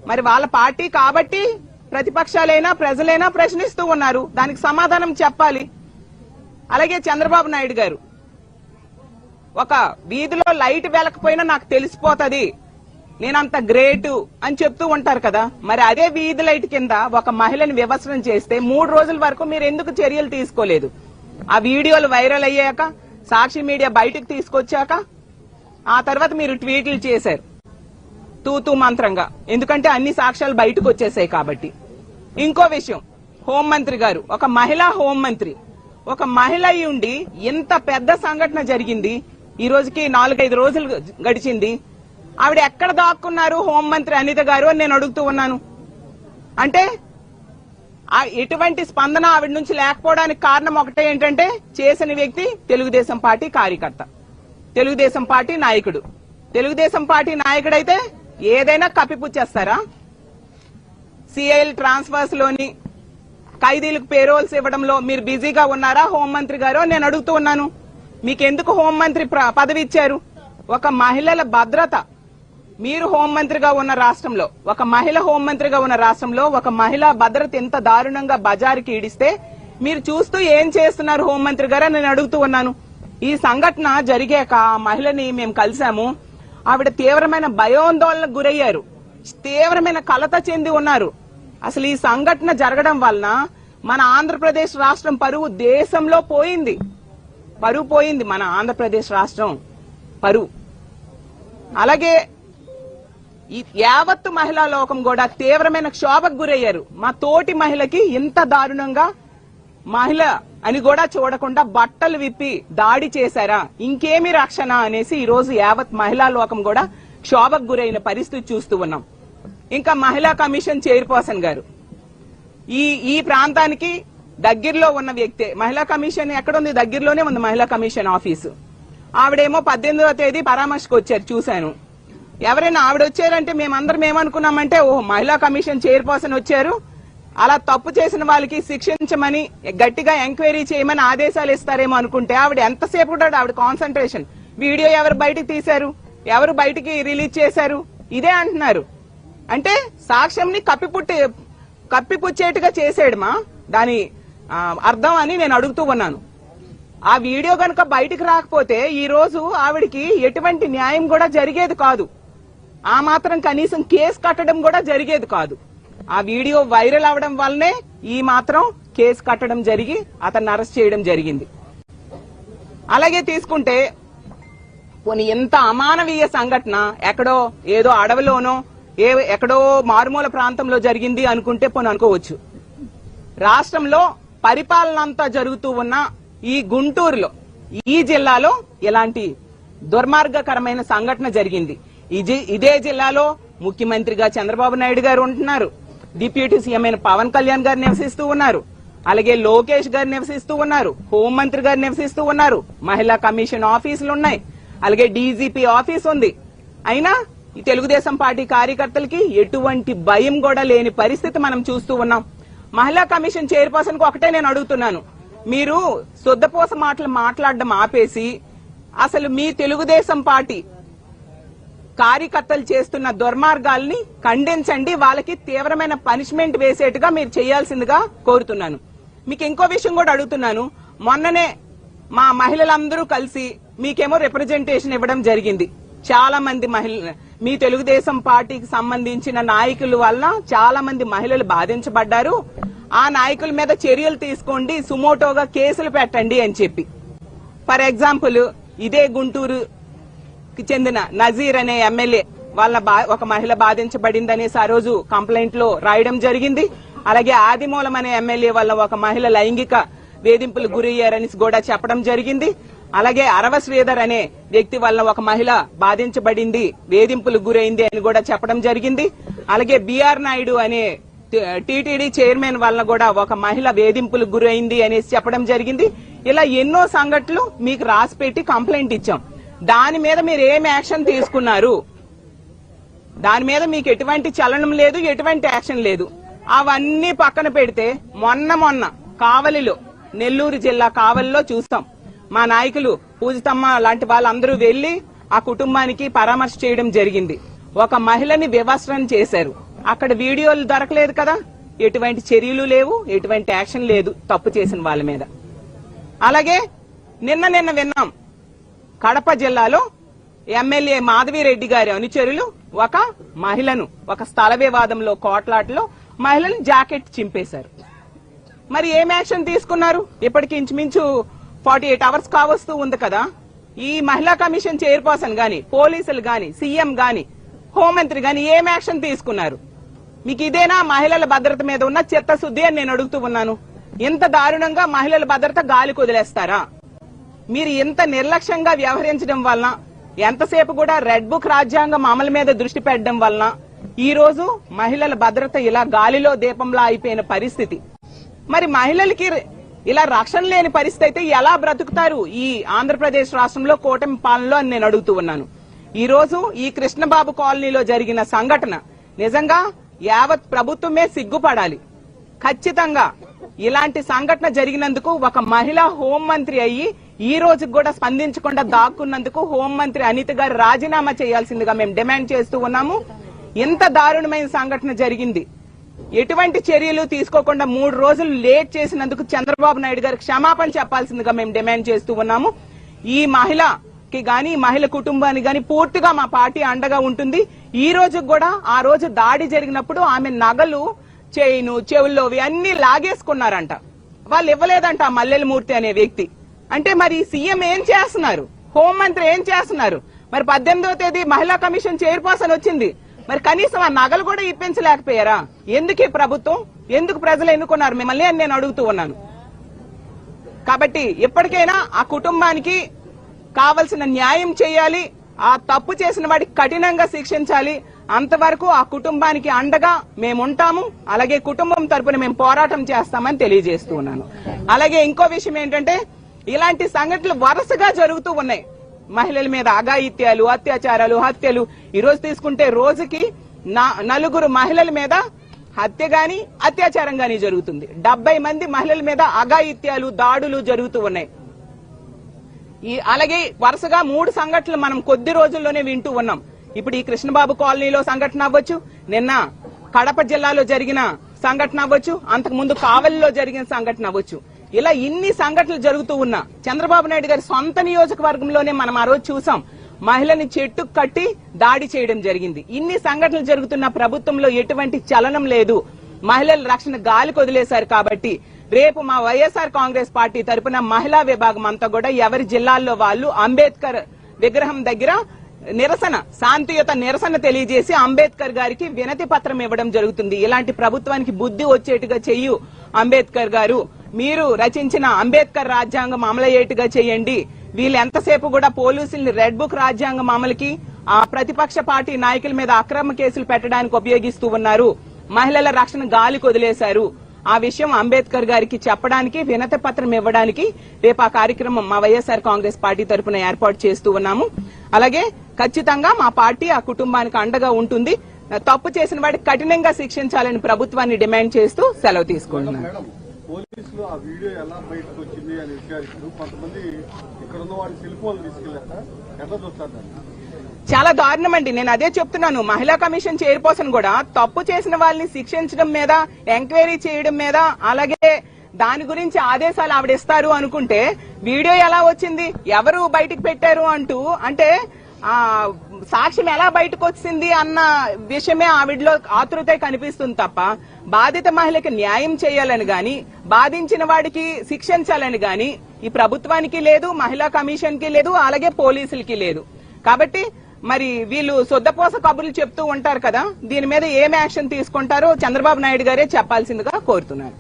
మరి వాళ్ళ పార్టీ కాబట్టి ప్రతిపక్షాలైనా ప్రజలైనా ప్రశ్నిస్తూ ఉన్నారు, దానికి సమాధానం చెప్పాలి. అలాగే చంద్రబాబు నాయుడు గారు ఒక వీధిలో లైట్ వెలకపోయినా నాకు తెలిసిపోతుంది, నేనంత గ్రేటు అని చెప్తూ ఉంటారు కదా. మరి అదే వీధి లైట్ కింద ఒక మహిళని వివస్త్రం చేస్తే 3 రోజుల వరకు మీరు ఎందుకు చర్యలు తీసుకోలేదు? ఆ వీడియోలు వైరల్ అయ్యాక, సాక్షి మీడియా బయటకు తీసుకొచ్చాక ఆ తర్వాత మీరు ట్వీట్లు చేశారు తూతూ మంత్రంగా, ఎందుకంటే అన్ని సాక్ష్యాలు బయటకు వచ్చేసాయి కాబట్టి. ఇంకో విషయం, హోంమంత్రి గారు ఒక మహిళా హోంమంత్రి, ఒక మహిళ ఉండి ఇంత పెద్ద సంఘటన జరిగింది, ఈ రోజుకి 4-5 రోజులు గడిచింది, ఆవిడ ఎక్కడ దాక్కున్నారు హోంమంత్రి అనిత గారు అని నేను అడుగుతూ ఉన్నాను. అంటే ఎటువంటి స్పందన ఆవిడ నుంచి లేకపోవడానికి కారణం ఒకటే ఏంటంటే చేసిన వ్యక్తి తెలుగుదేశం పార్టీ కార్యకర్త, తెలుగుదేశం పార్టీ నాయకుడు. తెలుగుదేశం పార్టీ నాయకుడైతే ఏదైనా కప్పిపుచ్చేస్తారా? సిఐఎల్ ట్రాన్స్ఫర్స్ లోని ఖైదీలకు పేరోల్స్ ఇవ్వడంలో మీరు బిజీగా ఉన్నారా హోంమంత్రి గారు నేను అడుగుతూ ఉన్నాను. మీకెందుకు హోంమంత్రి పదవి ఇచ్చారు? ఒక మహిళల భద్రత, మీరు హోంమంత్రిగా ఉన్న రాష్ట్రంలో, ఒక మహిళ హోంమంత్రిగా ఉన్న రాష్ట్రంలో ఒక మహిళా భద్రత ఎంత దారుణంగా బజారుకి ఈడిస్తే మీరు చూస్తూ ఏం చేస్తున్నారు హోంమంత్రి గారు నేను అడుగుతూ ఉన్నాను. ఈ సంఘటన జరిగాక ఆ మహిళని మేము కలిసాము. ఆవిడ తీవ్రమైన భయాందోళనకు గురయ్యారు, తీవ్రమైన కలత చెంది ఉన్నారు. అసలు ఈ సంఘటన జరగడం వలన మన ఆంధ్రప్రదేశ్ రాష్ట్రం పరువు దేశంలో పోయింది, పరువు పోయింది మన ఆంధ్రప్రదేశ్ రాష్ట్రం పరువు. అలాగే ఈ యావత్తు మహిళా లోకం కూడా తీవ్రమైన క్షోభకు గురయ్యారు. మా తోటి మహిళకి ఇంత దారుణంగా మహిళ అని కూడా చూడకుండా బట్టలు విప్పి దాడి చేశారా, ఇంకేమి రక్షణ అనేసి ఈ రోజు యావత్ మహిళా లోకం కూడా క్షోభకు గురైన పరిస్థితి చూస్తూ ఉన్నాం. ఇంకా మహిళా కమిషన్ చైర్పర్సన్ గారు ఈ ప్రాంతానికి దగ్గరలో ఉన్న వ్యక్తే. మహిళా కమిషన్ ఎక్కడుంది? దగ్గరలోనే ఉంది మహిళా కమిషన్ ఆఫీసు. ఆవిడేమో 18వ తేదీ పరామర్శకు వచ్చారు, చూశాను. ఎవరైనా ఆవిడ వచ్చారంటే మేమందరం ఏమనుకున్నామంటే ఓహో మహిళా కమిషన్ చైర్పర్సన్ వచ్చారు, అలా తప్పు చేసిన వాళ్ళకి శిక్షించమని గట్టిగా ఎంక్వైరీ చేయమని ఆదేశాలు ఇస్తారేమో అనుకుంటే ఆవిడ ఎంతసేపు కూడా ఆవిడ కాన్సన్ట్రేషన్ వీడియో ఎవరు బయటికి తీశారు, ఎవరు బయటికి రిలీజ్ చేశారు ఇదే అంటున్నారు. అంటే సాక్ష్యంని కప్పిపుచ్చేట్టుగా చేసేయడమా దాని అర్థం అని నేను అడుగుతూ ఉన్నాను. ఆ వీడియో గనుక బయటికి రాకపోతే ఈ రోజు ఆవిడికి ఎటువంటి న్యాయం కూడా జరిగేది కాదు, ఆ మాత్రం కనీసం కేసు కట్టడం కూడా జరిగేది కాదు. ఆ వీడియో వైరల్ అవడం వల్లనే ఈ మాత్రం కేసు కట్టడం జరిగి అతన్ని అరెస్ట్ చేయడం జరిగింది. అలాగే తీసుకుంటే పోనీ ఎంత అమానవీయ సంఘటన ఎక్కడో ఏదో అడవిలోనో ఎక్కడో మారుమూల ప్రాంతంలో జరిగింది అనుకుంటే పోనీ అనుకోవచ్చు. రాష్ట్రంలో పరిపాలన అంతా జరుగుతూ ఉన్న ఈ గుంటూరులో, ఈ జిల్లాలో ఇలాంటి దుర్మార్గకరమైన సంఘటన జరిగింది. ఇదే జిల్లాలో ముఖ్యమంత్రిగా చంద్రబాబు నాయుడు గారు ఉంటున్నారు, డిప్యూటీ సీఎం అయిన పవన్ కళ్యాణ్ గారు నివసిస్తూ ఉన్నారు, అలాగే లోకేష్ గారు నివసిస్తూ ఉన్నారు, హోంమంత్రి గారు నివసిస్తూ ఉన్నారు, మహిళా కమిషన్ ఆఫీసులు ఉన్నాయి, అలాగే డీజీపీ ఆఫీస్ ఉంది. అయినా ఈ తెలుగుదేశం పార్టీ కార్యకర్తలకి ఎటువంటి భయం కూడా లేని పరిస్థితి మనం చూస్తూ ఉన్నాం. మహిళా కమిషన్ చైర్పర్సన్ కు ఒకటే నేను అడుగుతున్నాను, మీరు శుద్ధపోస మాటలు మాట్లాడడం ఆపేసి అసలు మీ తెలుగుదేశం పార్టీ కార్యకర్తలు చేస్తున్న దుర్మార్గాల్ని ఖండించండి, వాళ్ళకి తీవ్రమైన పనిష్మెంట్ వేసేట్టుగా మీరు చేయాల్సిందిగా కోరుతున్నాను. మీకు ఇంకో విషయం కూడా అడుగుతున్నాను, మొన్ననే మా మహిళలందరూ కలిసి మీకేమో రిప్రజెంటేషన్ ఇవ్వడం జరిగింది. చాలా మంది మీ తెలుగుదేశం పార్టీకి సంబంధించిన నాయకుల వల్ల చాలా మంది మహిళలు బాధించబడ్డారు, ఆ నాయకుల మీద చర్యలు తీసుకోండి, సుమోటోగా కేసులు పెట్టండి అని చెప్పి. ఫర్ ఎగ్జాంపుల్ ఇదే గుంటూరు చెందిన నజీర్ అనే ఎమ్మెల్యే వాళ్ళ ఒక మహిళ బాధించబడింది అనేసి ఆ రోజు కంప్లైంట్ లో రాయడం జరిగింది. అలాగే ఆదిమూలం అనే ఎమ్మెల్యే వల్ల ఒక మహిళ లైంగిక వేధింపులు గురయ్యారని కూడా చెప్పడం జరిగింది. అలాగే అరవ శ్రీధర్ అనే వ్యక్తి వల్ల ఒక మహిళ బాధించబడింది, వేధింపులు గురైంది అని కూడా చెప్పడం జరిగింది. అలాగే బిఆర్ నాయుడు అనే టీటీడీ చైర్మన్ వల్ల కూడా ఒక మహిళ వేధింపులు గురైంది అనేసి చెప్పడం జరిగింది. ఇలా ఎన్నో సంఘటనలు మీకు రాసి పెట్టి కంప్లైంట్ ఇచ్చాం. దాని మీద మీరు ఏం యాక్షన్ తీసుకున్నారు? దాని మీద మీకు ఎటువంటి చలనం లేదు, ఎటువంటి యాక్షన్ లేదు. అవన్నీ పక్కన పెడితే మొన్న కావలిలో, నెల్లూరు జిల్లా కావలిలో చూస్తాం, మా నాయకులు పూజితమ్మ లాంటి వాళ్ళందరూ వెళ్లి ఆ కుటుంబానికి పరామర్శ చేయడం జరిగింది. ఒక మహిళని వివస్త్రం చేశారు, అక్కడ వీడియోలు దొరకలేదు కదా, ఎటువంటి చర్యలు లేవు, ఎటువంటి యాక్షన్ లేదు తప్పు చేసిన వాళ్ళ మీద. అలాగే నిన్న విన్నాం, కడప జిల్లాలో ఎమ్మెల్యే మాధవిరెడ్డి గారి అనుచరులు ఒక మహిళను ఒక స్థల వివాదంలో కోట్లాటలో మహిళను జాకెట్ చింపేశారు. మరి ఏం యాక్షన్ తీసుకున్నారు? ఇప్పటికి ఇంచుమించు 48 అవర్స్ కావస్తూ ఉంది కదా. ఈ మహిళా కమిషన్ చైర్పర్సన్ గాని, పోలీసులు గాని, సీఎం గాని, హోంమంత్రి గాని ఏం యాక్షన్ తీసుకున్నారు? మీకు ఇదేనా మహిళల భద్రత మీద ఉన్న చిత్తశుద్ధి అని నేను అడుగుతూ ఉన్నాను. ఇంత దారుణంగా మహిళల భద్రత గాలికి వదిలేస్తారా? మీరు ఇంత నిర్లక్ష్యంగా వ్యవహరించడం వలన, ఎంతసేపు కూడా రెడ్ బుక్ రాజ్యాంగం అమలు మీద దృష్టి పెట్టడం వలన ఈ రోజు మహిళల భద్రత ఇలా గాలిలో దీపంలా అయిపోయిన పరిస్థితి. మరి మహిళలకి ఇలా రక్షణ లేని పరిస్థితి అయితే ఎలా బ్రతుకుతారు ఈ ఆంధ్రప్రదేశ్ రాష్ట్రంలో కూటమి పాలనలో అని నేను అడుగుతూ ఉన్నాను. ఈ రోజు ఈ కృష్ణబాబు కాలనీలో జరిగిన సంఘటన నిజంగా యావత్ ప్రభుత్వమే సిగ్గుపడాలి. ఖచ్చితంగా ఇలాంటి సంఘటన జరిగినందుకు ఒక మహిళా హోంమంత్రి అయ్యి ఈ రోజు కూడా స్పందించకుండా దాక్కున్నందుకు హోంమంత్రి అనిత గారు రాజీనామా చేయాల్సిందిగా మేము డిమాండ్ చేస్తూ ఉన్నాము. ఇంత దారుణమైన సంఘటన జరిగింది, ఎటువంటి చర్యలు తీసుకోకుండా 3 రోజులు లేట్ చేసినందుకు చంద్రబాబు నాయుడు గారు క్షమాపణ చెప్పాల్సిందిగా మేము డిమాండ్ చేస్తూ ఉన్నాము. ఈ మహిళకి గాని మహిళ కుటుంబానికి గాని పూర్తిగా మా పార్టీ అండగా ఉంటుంది. ఈ రోజు కూడా ఆ రోజు దాడి జరిగినప్పుడు ఆమె నగలు, చైను, చెవుల్లోవి అన్ని లాగేసుకున్నారంట. వాళ్ళు ఇవ్వలేదంట ఆ మల్లెలమూర్తి అనే వ్యక్తి. అంటే మరి సీఎం ఏం చేస్తున్నారు, హోంమంత్రి ఏం చేస్తున్నారు? మరి 18వ తేదీ మహిళా కమిషన్ చైర్పర్సన్ వచ్చింది, మరి కనీసం ఆ నగలు కూడా ఇప్పించలేకపోయారా? ఎందుకు ఈ ప్రభుత్వం, ఎందుకు ప్రజలు ఎన్నుకున్నారు మిమ్మల్ని అని నేను అడుగుతూ ఉన్నాను. కాబట్టి ఇప్పటికైనా ఆ కుటుంబానికి కావలసిన న్యాయం చేయాలి, ఆ తప్పు చేసిన వాడికి కఠినంగా శిక్షించాలి. అంతవరకు ఆ కుటుంబానికి అండగా మేముంటాము. అలాగే కుటుంబం తరపున మేము పోరాటం చేస్తామని తెలియజేస్తూ ఉన్నాను. అలాగే ఇంకో విషయం ఏంటంటే, ఇలాంటి సంఘటనలు వరుసగా జరుగుతూ ఉన్నాయి. మహిళల మీద అఘాయిత్యాలు, అత్యాచారాలు, హత్యలు. ఈ రోజు తీసుకుంటే రోజుకి 4 మహిళల మీద హత్య గాని అత్యాచారం గాని జరుగుతుంది. 70 మంది మహిళల మీద అఘాయిత్యాలు, దాడులు జరుగుతూ ఉన్నాయి. అలాగే వరుసగా 3 సంఘటనలు మనం కొద్ది రోజుల్లోనే వింటూ ఉన్నాం. ఇప్పుడు ఈ కృష్ణబాబు కాలనీలో సంఘటన అవ్వచ్చు, నిన్న కడప జిల్లాలో జరిగిన సంఘటన అవ్వచ్చు, అంతకుముందు కావలిలో జరిగిన సంఘటన అవ్వచ్చు. ఇలా ఇన్ని సంఘటనలు జరుగుతూ ఉన్నా చంద్రబాబు నాయుడు గారి సొంత నియోజకవర్గంలోనే మనం ఆ రోజు చూసాం, మహిళని చెట్టు కట్టి దాడి చేయడం జరిగింది. ఇన్ని సంఘటనలు జరుగుతున్న ప్రభుత్వంలో ఎటువంటి చలనం లేదు. మహిళల రక్షణ గాలికి వదిలేశారు. కాబట్టి రేపు మా వైఎస్ఆర్ కాంగ్రెస్ పార్టీ తరపున మహిళా విభాగం అంతా కూడా ఎవరి జిల్లాల్లో వాళ్ళు అంబేద్కర్ విగ్రహం దగ్గర శాంతియుత నిరసన తెలియజేసి అంబేద్కర్ గారికి వినతి పత్రం ఇవ్వడం జరుగుతుంది. ఇలాంటి ప్రభుత్వానికి బుద్ధి వచ్చేట్టుగా చెయ్యు అంబేద్కర్ గారు, మీరు రచించిన అంబేద్కర్ రాజ్యాంగం అమలయ్యేట్టుగా చేయండి. వీళ్ళు ఎంతసేపు కూడా పోలీసుల్ని రెడ్ బుక్ రాజ్యాంగం అమలుకి, ఆ ప్రతిపక్ష పార్టీ నాయకుల మీద అక్రమ కేసులు పెట్టడానికి ఉపయోగిస్తూ ఉన్నారు. మహిళల రక్షణ గాలికి వదిలేశారు. ఆ విషయం అంబేద్కర్ గారికి చెప్పడానికి, వినతి పత్రం ఇవ్వడానికి రేపు ఆ కార్యక్రమం మా వైఎస్ఆర్ కాంగ్రెస్ పార్టీ తరఫున ఏర్పాటు చేస్తూ ఉన్నాము. అలాగే ఖచ్చితంగా మా పార్టీ ఆ కుటుంబానికి అండగా ఉంటుంది. తప్పు చేసిన వాడికి కఠినంగా శిక్షించాలని ప్రభుత్వాన్ని డిమాండ్ చేస్తూ సెలవు తీసుకుంటున్నాను. పోలీసులు ఆ వీడియో ఎలా బయటకు వచ్చింది అని విచారిస్తూ కొంతమంది ఇక్కడ ఉన్న వారి సెల్ ఫోన్లు తీసుకెళ్లాక ఎట్లా చూస్తారు? చాలా దారుణం అండి. నేను అదే చెప్తున్నాను. మహిళా కమిషన్ చైర్పర్సన్ కూడా తప్పు చేసిన వాళ్ళని శిక్షించడం మీద, ఎంక్వైరీ చేయడం మీద, అలాగే దాని గురించి ఆదేశాలు ఆవిడ ఇస్తారు అనుకుంటే వీడియో ఎలా వచ్చింది, ఎవరు బయటికి పెట్టారు అంటూ, అంటే ఆ సాక్ష్యం ఎలా బయటకు వచ్చింది అన్న విషయమే ఆవిడలో ఆతృత కనిపిస్తుంది తప్ప బాధిత మహిళకి న్యాయం చేయాలని గాని, బాధించిన వాడికి శిక్షించాలని గాని ఈ ప్రభుత్వానికి లేదు, మహిళా కమిషన్ కి లేదు, అలాగే పోలీసులకి లేదు. కాబట్టి మరి వీళ్ళు సొద్దపోస కబుర్లు చెప్తూ ఉంటారు కదా, దీని మీద ఏం యాక్షన్ తీసుకుంటారో చంద్రబాబు నాయుడు గారే చెప్పాల్సిందిగా కోరుతున్నారు.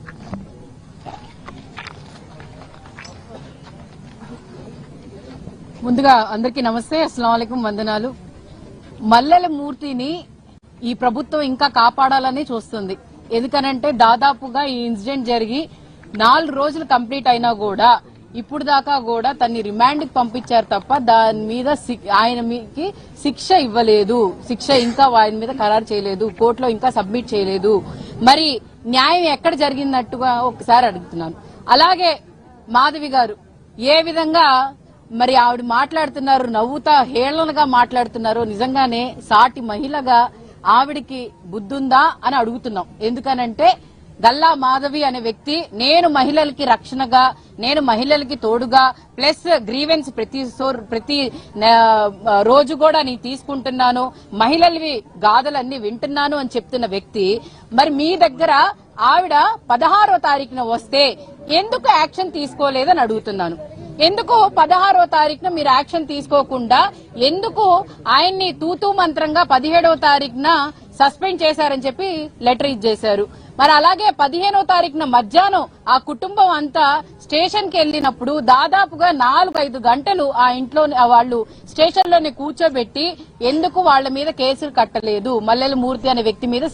ముందుగా అందరికీ నమస్తే, అస్సలాము అలైకుం, వందనాలు. మల్లెల మూర్తిని ఈ ప్రభుత్వం ఇంకా కాపాడాలని చూస్తుంది. ఎందుకనంటే దాదాపుగా ఈ ఇన్సిడెంట్ జరిగి 4 రోజులు కంప్లీట్ అయినా కూడా ఇప్పుడు దాకా కూడా తన్ని రిమాండ్ కి పంపించారు తప్ప దాని మీద ఆయన మీకి శిక్ష ఇవ్వలేదు. శిక్ష ఇంకా ఆయన మీద ఖరారు చేయలేదు, కోర్టులో ఇంకా సబ్మిట్ చేయలేదు. మరి న్యాయం ఎక్కడ జరిగినట్టుగా ఒకసారి అడుగుతున్నాను. అలాగే మాధవి గారు ఏ విధంగా మరి ఆవిడ మాట్లాడుతున్నారు, నవ్వుతా హేళనగా మాట్లాడుతున్నారు. నిజంగానే సాటి మహిళగా ఆవిడికి బుద్ధుందా అని అడుగుతున్నాం. ఎందుకనంటే గల్లా మాధవి అనే వ్యక్తి నేను మహిళలకి రక్షణగా, నేను మహిళలకి తోడుగా, ప్లస్ గ్రీవెన్స్ ప్రతి రోజు కూడా నేను తీసుకుంటున్నాను, మహిళలవి గాథలన్నీ వింటున్నాను అని చెప్తున్న వ్యక్తి మరి మీ దగ్గర ఆవిడ 16వ తారీఖున వస్తే ఎందుకు యాక్షన్ తీసుకోలేదని అడుగుతున్నాను. ఎందుకు 16వ తారీఖున మీరు యాక్షన్ తీసుకోకుండా ఎందుకు ఆయన్ని తూతూ మంత్రంగా 17వ తారీఖున సస్పెండ్ చేశారని చెప్పి లెటర్ ఇచ్చేశారు. మరి అలాగే 15వ తారీఖున మధ్యాహ్నం ఆ కుటుంబం అంతా స్టేషన్ కి వెళ్లినప్పుడు దాదాపుగా 4-5 గంటలు ఆ ఇంట్లో వాళ్ళు స్టేషన్ లోనే కూర్చోబెట్టి ఎందుకు వాళ్ళ మీద కేసులు కట్టలేదు, మల్లెల మూర్తి అనే వ్యక్తి మీద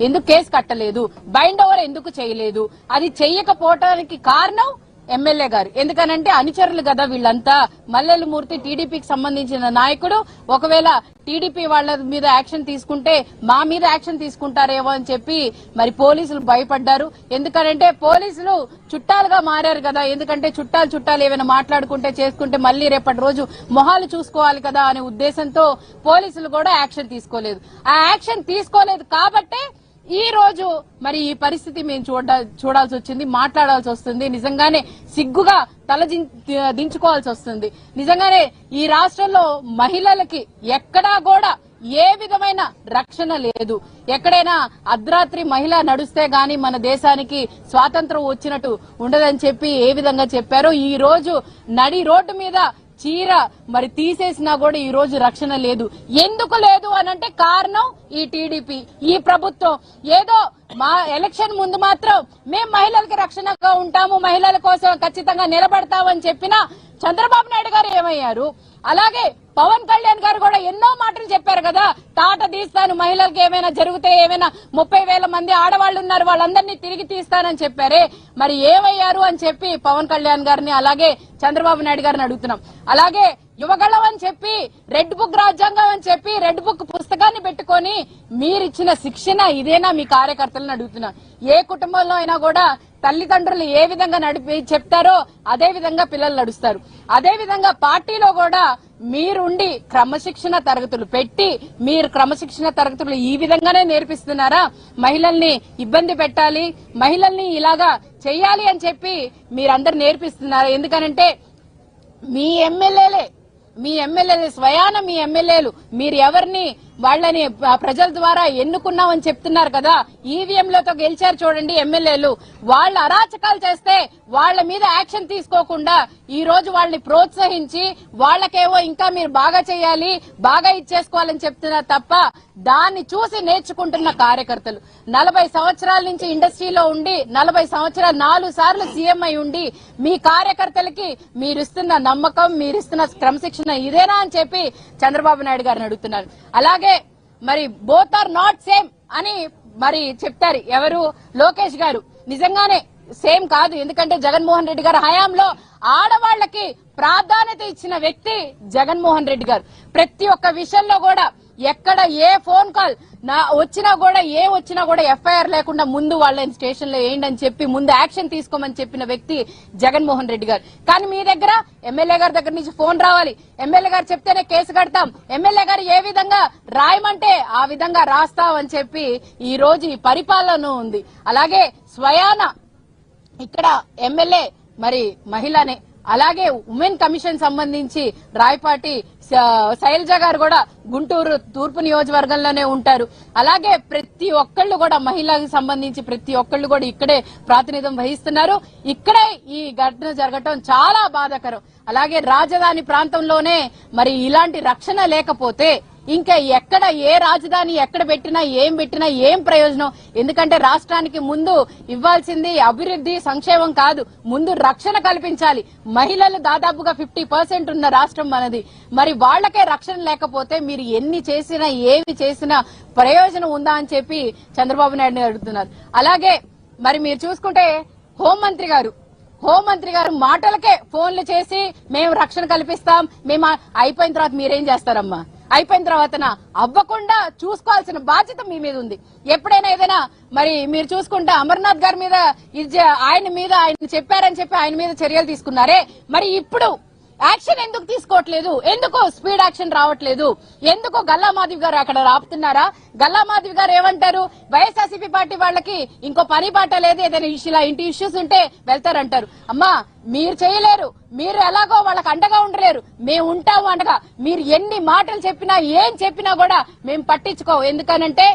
ఎందుకు కేసు కట్టలేదు, బైండ్ ఓవర్ ఎందుకు చేయలేదు, అది చెయ్యకపోవటానికి కారణం ఎమ్మెల్యే గారు. ఎందుకనంటే అనుచరులు కదా వీళ్ళంతా. మల్లెల మూర్తి టీడీపీకి సంబంధించిన నాయకుడు. ఒకవేళ టీడీపీ వాళ్ళ మీద యాక్షన్ తీసుకుంటే మా మీద యాక్షన్ తీసుకుంటారేమో అని చెప్పి మరి పోలీసులు భయపడ్డారు. ఎందుకనంటే పోలీసులు చుట్టాలుగా మారారు కదా. ఎందుకంటే చుట్టాలు ఏమైనా మాట్లాడుకుంటే చేసుకుంటే మళ్ళీ రేపటి రోజు మొహాలు చూసుకోవాలి కదా అనే ఉద్దేశంతో పోలీసులు కూడా యాక్షన్ తీసుకోలేదు. ఆ యాక్షన్ తీసుకోలేదు కాబట్టే ఈ రోజు మరి ఈ పరిస్థితి మేము చూడాల్సి వచ్చింది, మాట్లాడాల్సి వస్తుంది. నిజంగానే సిగ్గుగా తల దించుకోవాల్సి వస్తుంది. నిజంగానే ఈ రాష్ట్రంలో మహిళలకి ఎక్కడా కూడా ఏ విధమైన రక్షణ లేదు. ఎక్కడైనా అర్ధరాత్రి మహిళ నడుస్తే గాని మన దేశానికి స్వాతంత్రం వచ్చినట్టు ఉండదని చెప్పి ఏ విధంగా చెప్పారో ఈ రోజు నడి రోడ్డు మీద చీర మరి తీసేసినా కూడా ఈ రోజు రక్షణ లేదు. ఎందుకు లేదు అనంటే కారణం ఈ టీడీపీ, ఈ ప్రభుత్వం. ఏదో మా ఎలక్షన్ ముందు మాత్రం మేం మహిళలకి రక్షణగా ఉంటాము, మహిళల కోసం ఖచ్చితంగా నిలబడతామని చెప్పినా చంద్రబాబు నాయుడు గారు ఏమయ్యారు? అలాగే పవన్ కళ్యాణ్ గారు కూడా ఎన్నో మాటలు చెప్పారు కదా. తాట తీస్తాను, మహిళలకు ఏమైనా జరిగితే ఏమైనా 30,000 మంది ఆడవాళ్లు ఉన్నారు వాళ్ళందరినీ తిరిగి తీస్తానని చెప్పారే, మరి ఏమయ్యారు అని చెప్పి పవన్ కళ్యాణ్ గారిని అలాగే చంద్రబాబు నాయుడు గారిని అడుగుతున్నాం. అలాగే యువగళం అని చెప్పి రెడ్ బుక్ రాజ్యాంగం అని చెప్పి రెడ్ బుక్ పుస్తకాన్ని పెట్టుకొని మీరిచ్చిన శిక్షణ ఇదేనా మీ కార్యకర్తలను అడుగుతున్నా. ఏ కుటుంబంలో అయినా కూడా తల్లిదండ్రులు ఏ విధంగా నడిపి చెప్తారో అదే విధంగా పిల్లలు నడుస్తారు. అదే విధంగా పార్టీలో కూడా మీరుండి క్రమశిక్షణ తరగతులు పెట్టి మీరు క్రమశిక్షణ తరగతులు ఈ విధంగానే నేర్పిస్తున్నారా? మహిళల్ని ఇబ్బంది పెట్టాలి, మహిళల్ని ఇలాగా చెయ్యాలి అని చెప్పి మీరందరు నేర్పిస్తున్నారా? ఎందుకనంటే మీ ఎమ్మెల్యేలే స్వయాన మీ ఎమ్మెల్యేలు మీరు ఎవరిని వాళ్ళని ప్రజల ద్వారా ఎన్నుకున్నామని చెప్తున్నారు కదా. ఈవీఎంలతో గెలిచారు చూడండి ఎమ్మెల్యేలు. వాళ్ళు అరాచకాలు చేస్తే వాళ్ళ మీద యాక్షన్ తీసుకోకుండా ఈ రోజు వాళ్ళని ప్రోత్సహించి వాళ్ళకేవో ఇంకా మీరు బాగా చేయాలి, బాగా ఇచ్చేసుకోవాలని చెప్తున్నారు తప్ప దాన్ని చూసి నేర్చుకుంటున్న కార్యకర్తలు 40 సంవత్సరాల నుంచి ఇండస్ట్రీలో ఉండి 40 సంవత్సరాలు 4 సార్లు సీఎం అయి ఉండి మీ కార్యకర్తలకి మీరిస్తున్న నమ్మకం, మీరిస్తున్న క్రమశిక్షణ ఇదేనా అని చెప్పి చంద్రబాబు నాయుడు గారిని అడుగుతున్నారు. అలాగే మరి బోత్ ఆర్ నాట్ సేమ్ అని మరి చెప్తారు ఎవరు? లోకేష్ గారు. నిజంగానే సేమ్ కాదు. ఎందుకంటే జగన్మోహన్ రెడ్డి గారి హయాంలో ఆడవాళ్లకి ప్రాధాన్యత ఇచ్చిన వ్యక్తి జగన్మోహన్ రెడ్డి గారు. ప్రతి ఒక్క విషయంలో కూడా ఎక్కడ ఏ ఫోన్ కాల్ వచ్చినా కూడా ఎఫ్ఐఆర్ లేకుండా ముందు వాళ్ళని స్టేషన్ లో వేయండి అని చెప్పి ముందు యాక్షన్ తీసుకోమని చెప్పిన వ్యక్తి జగన్మోహన్ రెడ్డి గారు. కానీ మీ దగ్గర ఎమ్మెల్యే గారి దగ్గర నుంచి ఫోన్ రావాలి, ఎమ్మెల్యే గారు చెప్తేనే కేసు కడతాం, ఎమ్మెల్యే గారు ఏ విధంగా రాయమంటే ఆ విధంగా రాస్తామని చెప్పి ఈ రోజు ఈ పరిపాలన ఉంది. అలాగే స్వయాన ఇక్కడ ఎమ్మెల్యే మరి మహిళనే. అలాగే ఉమెన్ కమిషన్ సంబంధించి రాయపాటి శైలజ గారు కూడా గుంటూరు తూర్పు నియోజకవర్గంలోనే ఉంటారు. అలాగే ప్రతి ఒక్కళ్ళు కూడా మహిళలకు సంబంధించి ప్రతి ఒక్కళ్ళు కూడా ఇక్కడే ప్రాతినిధ్యం వహిస్తున్నారు. ఇక్కడే ఈ ఘటన జరగటం చాలా బాధాకరం. అలాగే రాజధాని ప్రాంతంలోనే మరి ఇలాంటి రక్షణ లేకపోతే ఇంకా ఎక్కడ ఏ రాజధాని ఎక్కడ పెట్టినా ఏం ప్రయోజనం? ఎందుకంటే రాష్ట్రానికి ముందు ఇవ్వాల్సింది అభివృద్ధి సంక్షేమం కాదు, ముందు రక్షణ కల్పించాలి. మహిళలు దాదాపుగా 50% ఉన్న రాష్ట్రం మనది. మరి వాళ్లకే రక్షణ లేకపోతే మీరు ఎన్ని చేసినా ఏమి చేసినా ప్రయోజనం ఉందా అని చెప్పి చంద్రబాబు నాయుడు అడుగుతున్నారు. అలాగే మరి మీరు చూసుకుంటే హోంమంత్రి గారు మాటలకే ఫోన్లు చేసి మేము రక్షణ కల్పిస్తాం, మేము అయిపోయిన తర్వాత మీరేం చేస్తారమ్మా? అయిపోయిన తర్వాత అవ్వకుండా చూసుకోవాల్సిన బాధ్యత మీ మీద ఉంది. ఎప్పుడైనా ఏదైనా మరి మీరు చూసుకుంటే అమర్నాథ్ గారి మీద ఆయన చెప్పారని చెప్పి ఆయన మీద చర్యలు తీసుకున్నారే, మరి ఇప్పుడు యాక్షన్ ఎందుకు తీసుకోవట్లేదు? ఎందుకు స్పీడ్ యాక్షన్ రావట్లేదు? ఎందుకు గల్లా మాధవి గారు అక్కడ రాపుతున్నారా? గల్లా మాధవి గారు ఏమంటారు? వైఎస్ఆర్సీపీ పార్టీ వాళ్ళకి ఇంకో పని బాట లేదు, ఏదైనా ఇంటి ఇష్యూస్ ఉంటే వెళ్తారంటారు. అమ్మా మీరు చేయలేరు, మీరు ఎలాగో వాళ్ళకి అండగా ఉండలేరు, మేము ఉంటాము అండగా. మీరు ఎన్ని మాటలు చెప్పినా ఏం చెప్పినా కూడా మేము పట్టించుకోవు. ఎందుకనంటే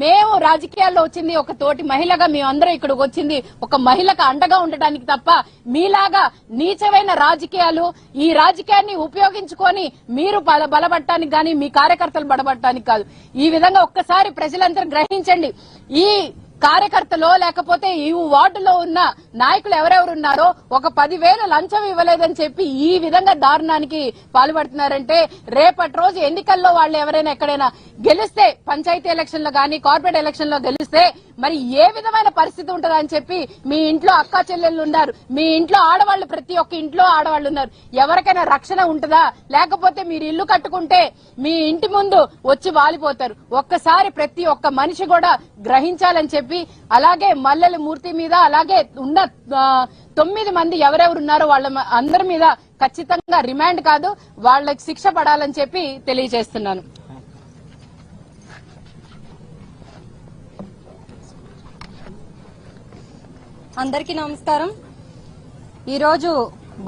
మేము రాజకీయాల్లో వచ్చింది ఒక తోటి మహిళగా, మేమందరం ఇక్కడికి వచ్చింది ఒక మహిళకు అండగా ఉండటానికి తప్ప మీలాగా నీచమైన రాజకీయాలు ఈ రాజకీయాన్ని ఉపయోగించుకొని మీరు బలపడటానికి గాని మీ కార్యకర్తలు బలపడటానికి కాదు. ఈ విధంగా ఒక్కసారి ప్రజలందరూ గ్రహించండి. ఈ కార్యకర్తలో లేకపోతే ఈ వార్డులో ఉన్న నాయకులు ఎవరెవరున్నారో ఒక 10,000 లంచం ఇవ్వలేదని చెప్పి ఈ విధంగా దారుణానికి పాల్పడుతున్నారంటే రేపటి రోజు ఎన్నికల్లో వాళ్ళు ఎవరైనా ఎక్కడైనా గెలిస్తే, పంచాయతీ ఎలక్షన్ లో గానీ కార్పొరేట్ ఎలక్షన్ లో గెలిస్తే మరి ఏ విధమైన పరిస్థితి ఉంటదని చెప్పి మీ ఇంట్లో అక్కా చెల్లెళ్ళు ఉన్నారు, మీ ఇంట్లో ఆడవాళ్ళు, ప్రతి ఒక్క ఇంట్లో ఆడవాళ్ళు ఉన్నారు. ఎవరికైనా రక్షణ ఉంటుందా? లేకపోతే మీరు ఇల్లు కట్టుకుంటే మీ ఇంటి ముందు వచ్చి వాలిపోతారు. ఒక్కసారి ప్రతి ఒక్క మనిషి కూడా గ్రహించాలని చెప్పి, అలాగే మల్లెల మూర్తి మీద, అలాగే ఉన్న 9 మంది ఎవరెవరు ఉన్నారో వాళ్ళ అందరి మీద ఖచ్చితంగా రిమాండ్ కాదు, వాళ్ళకి శిక్ష పడాలని చెప్పి తెలియజేస్తున్నాను. అందరికీ నమస్కారం. ఈరోజు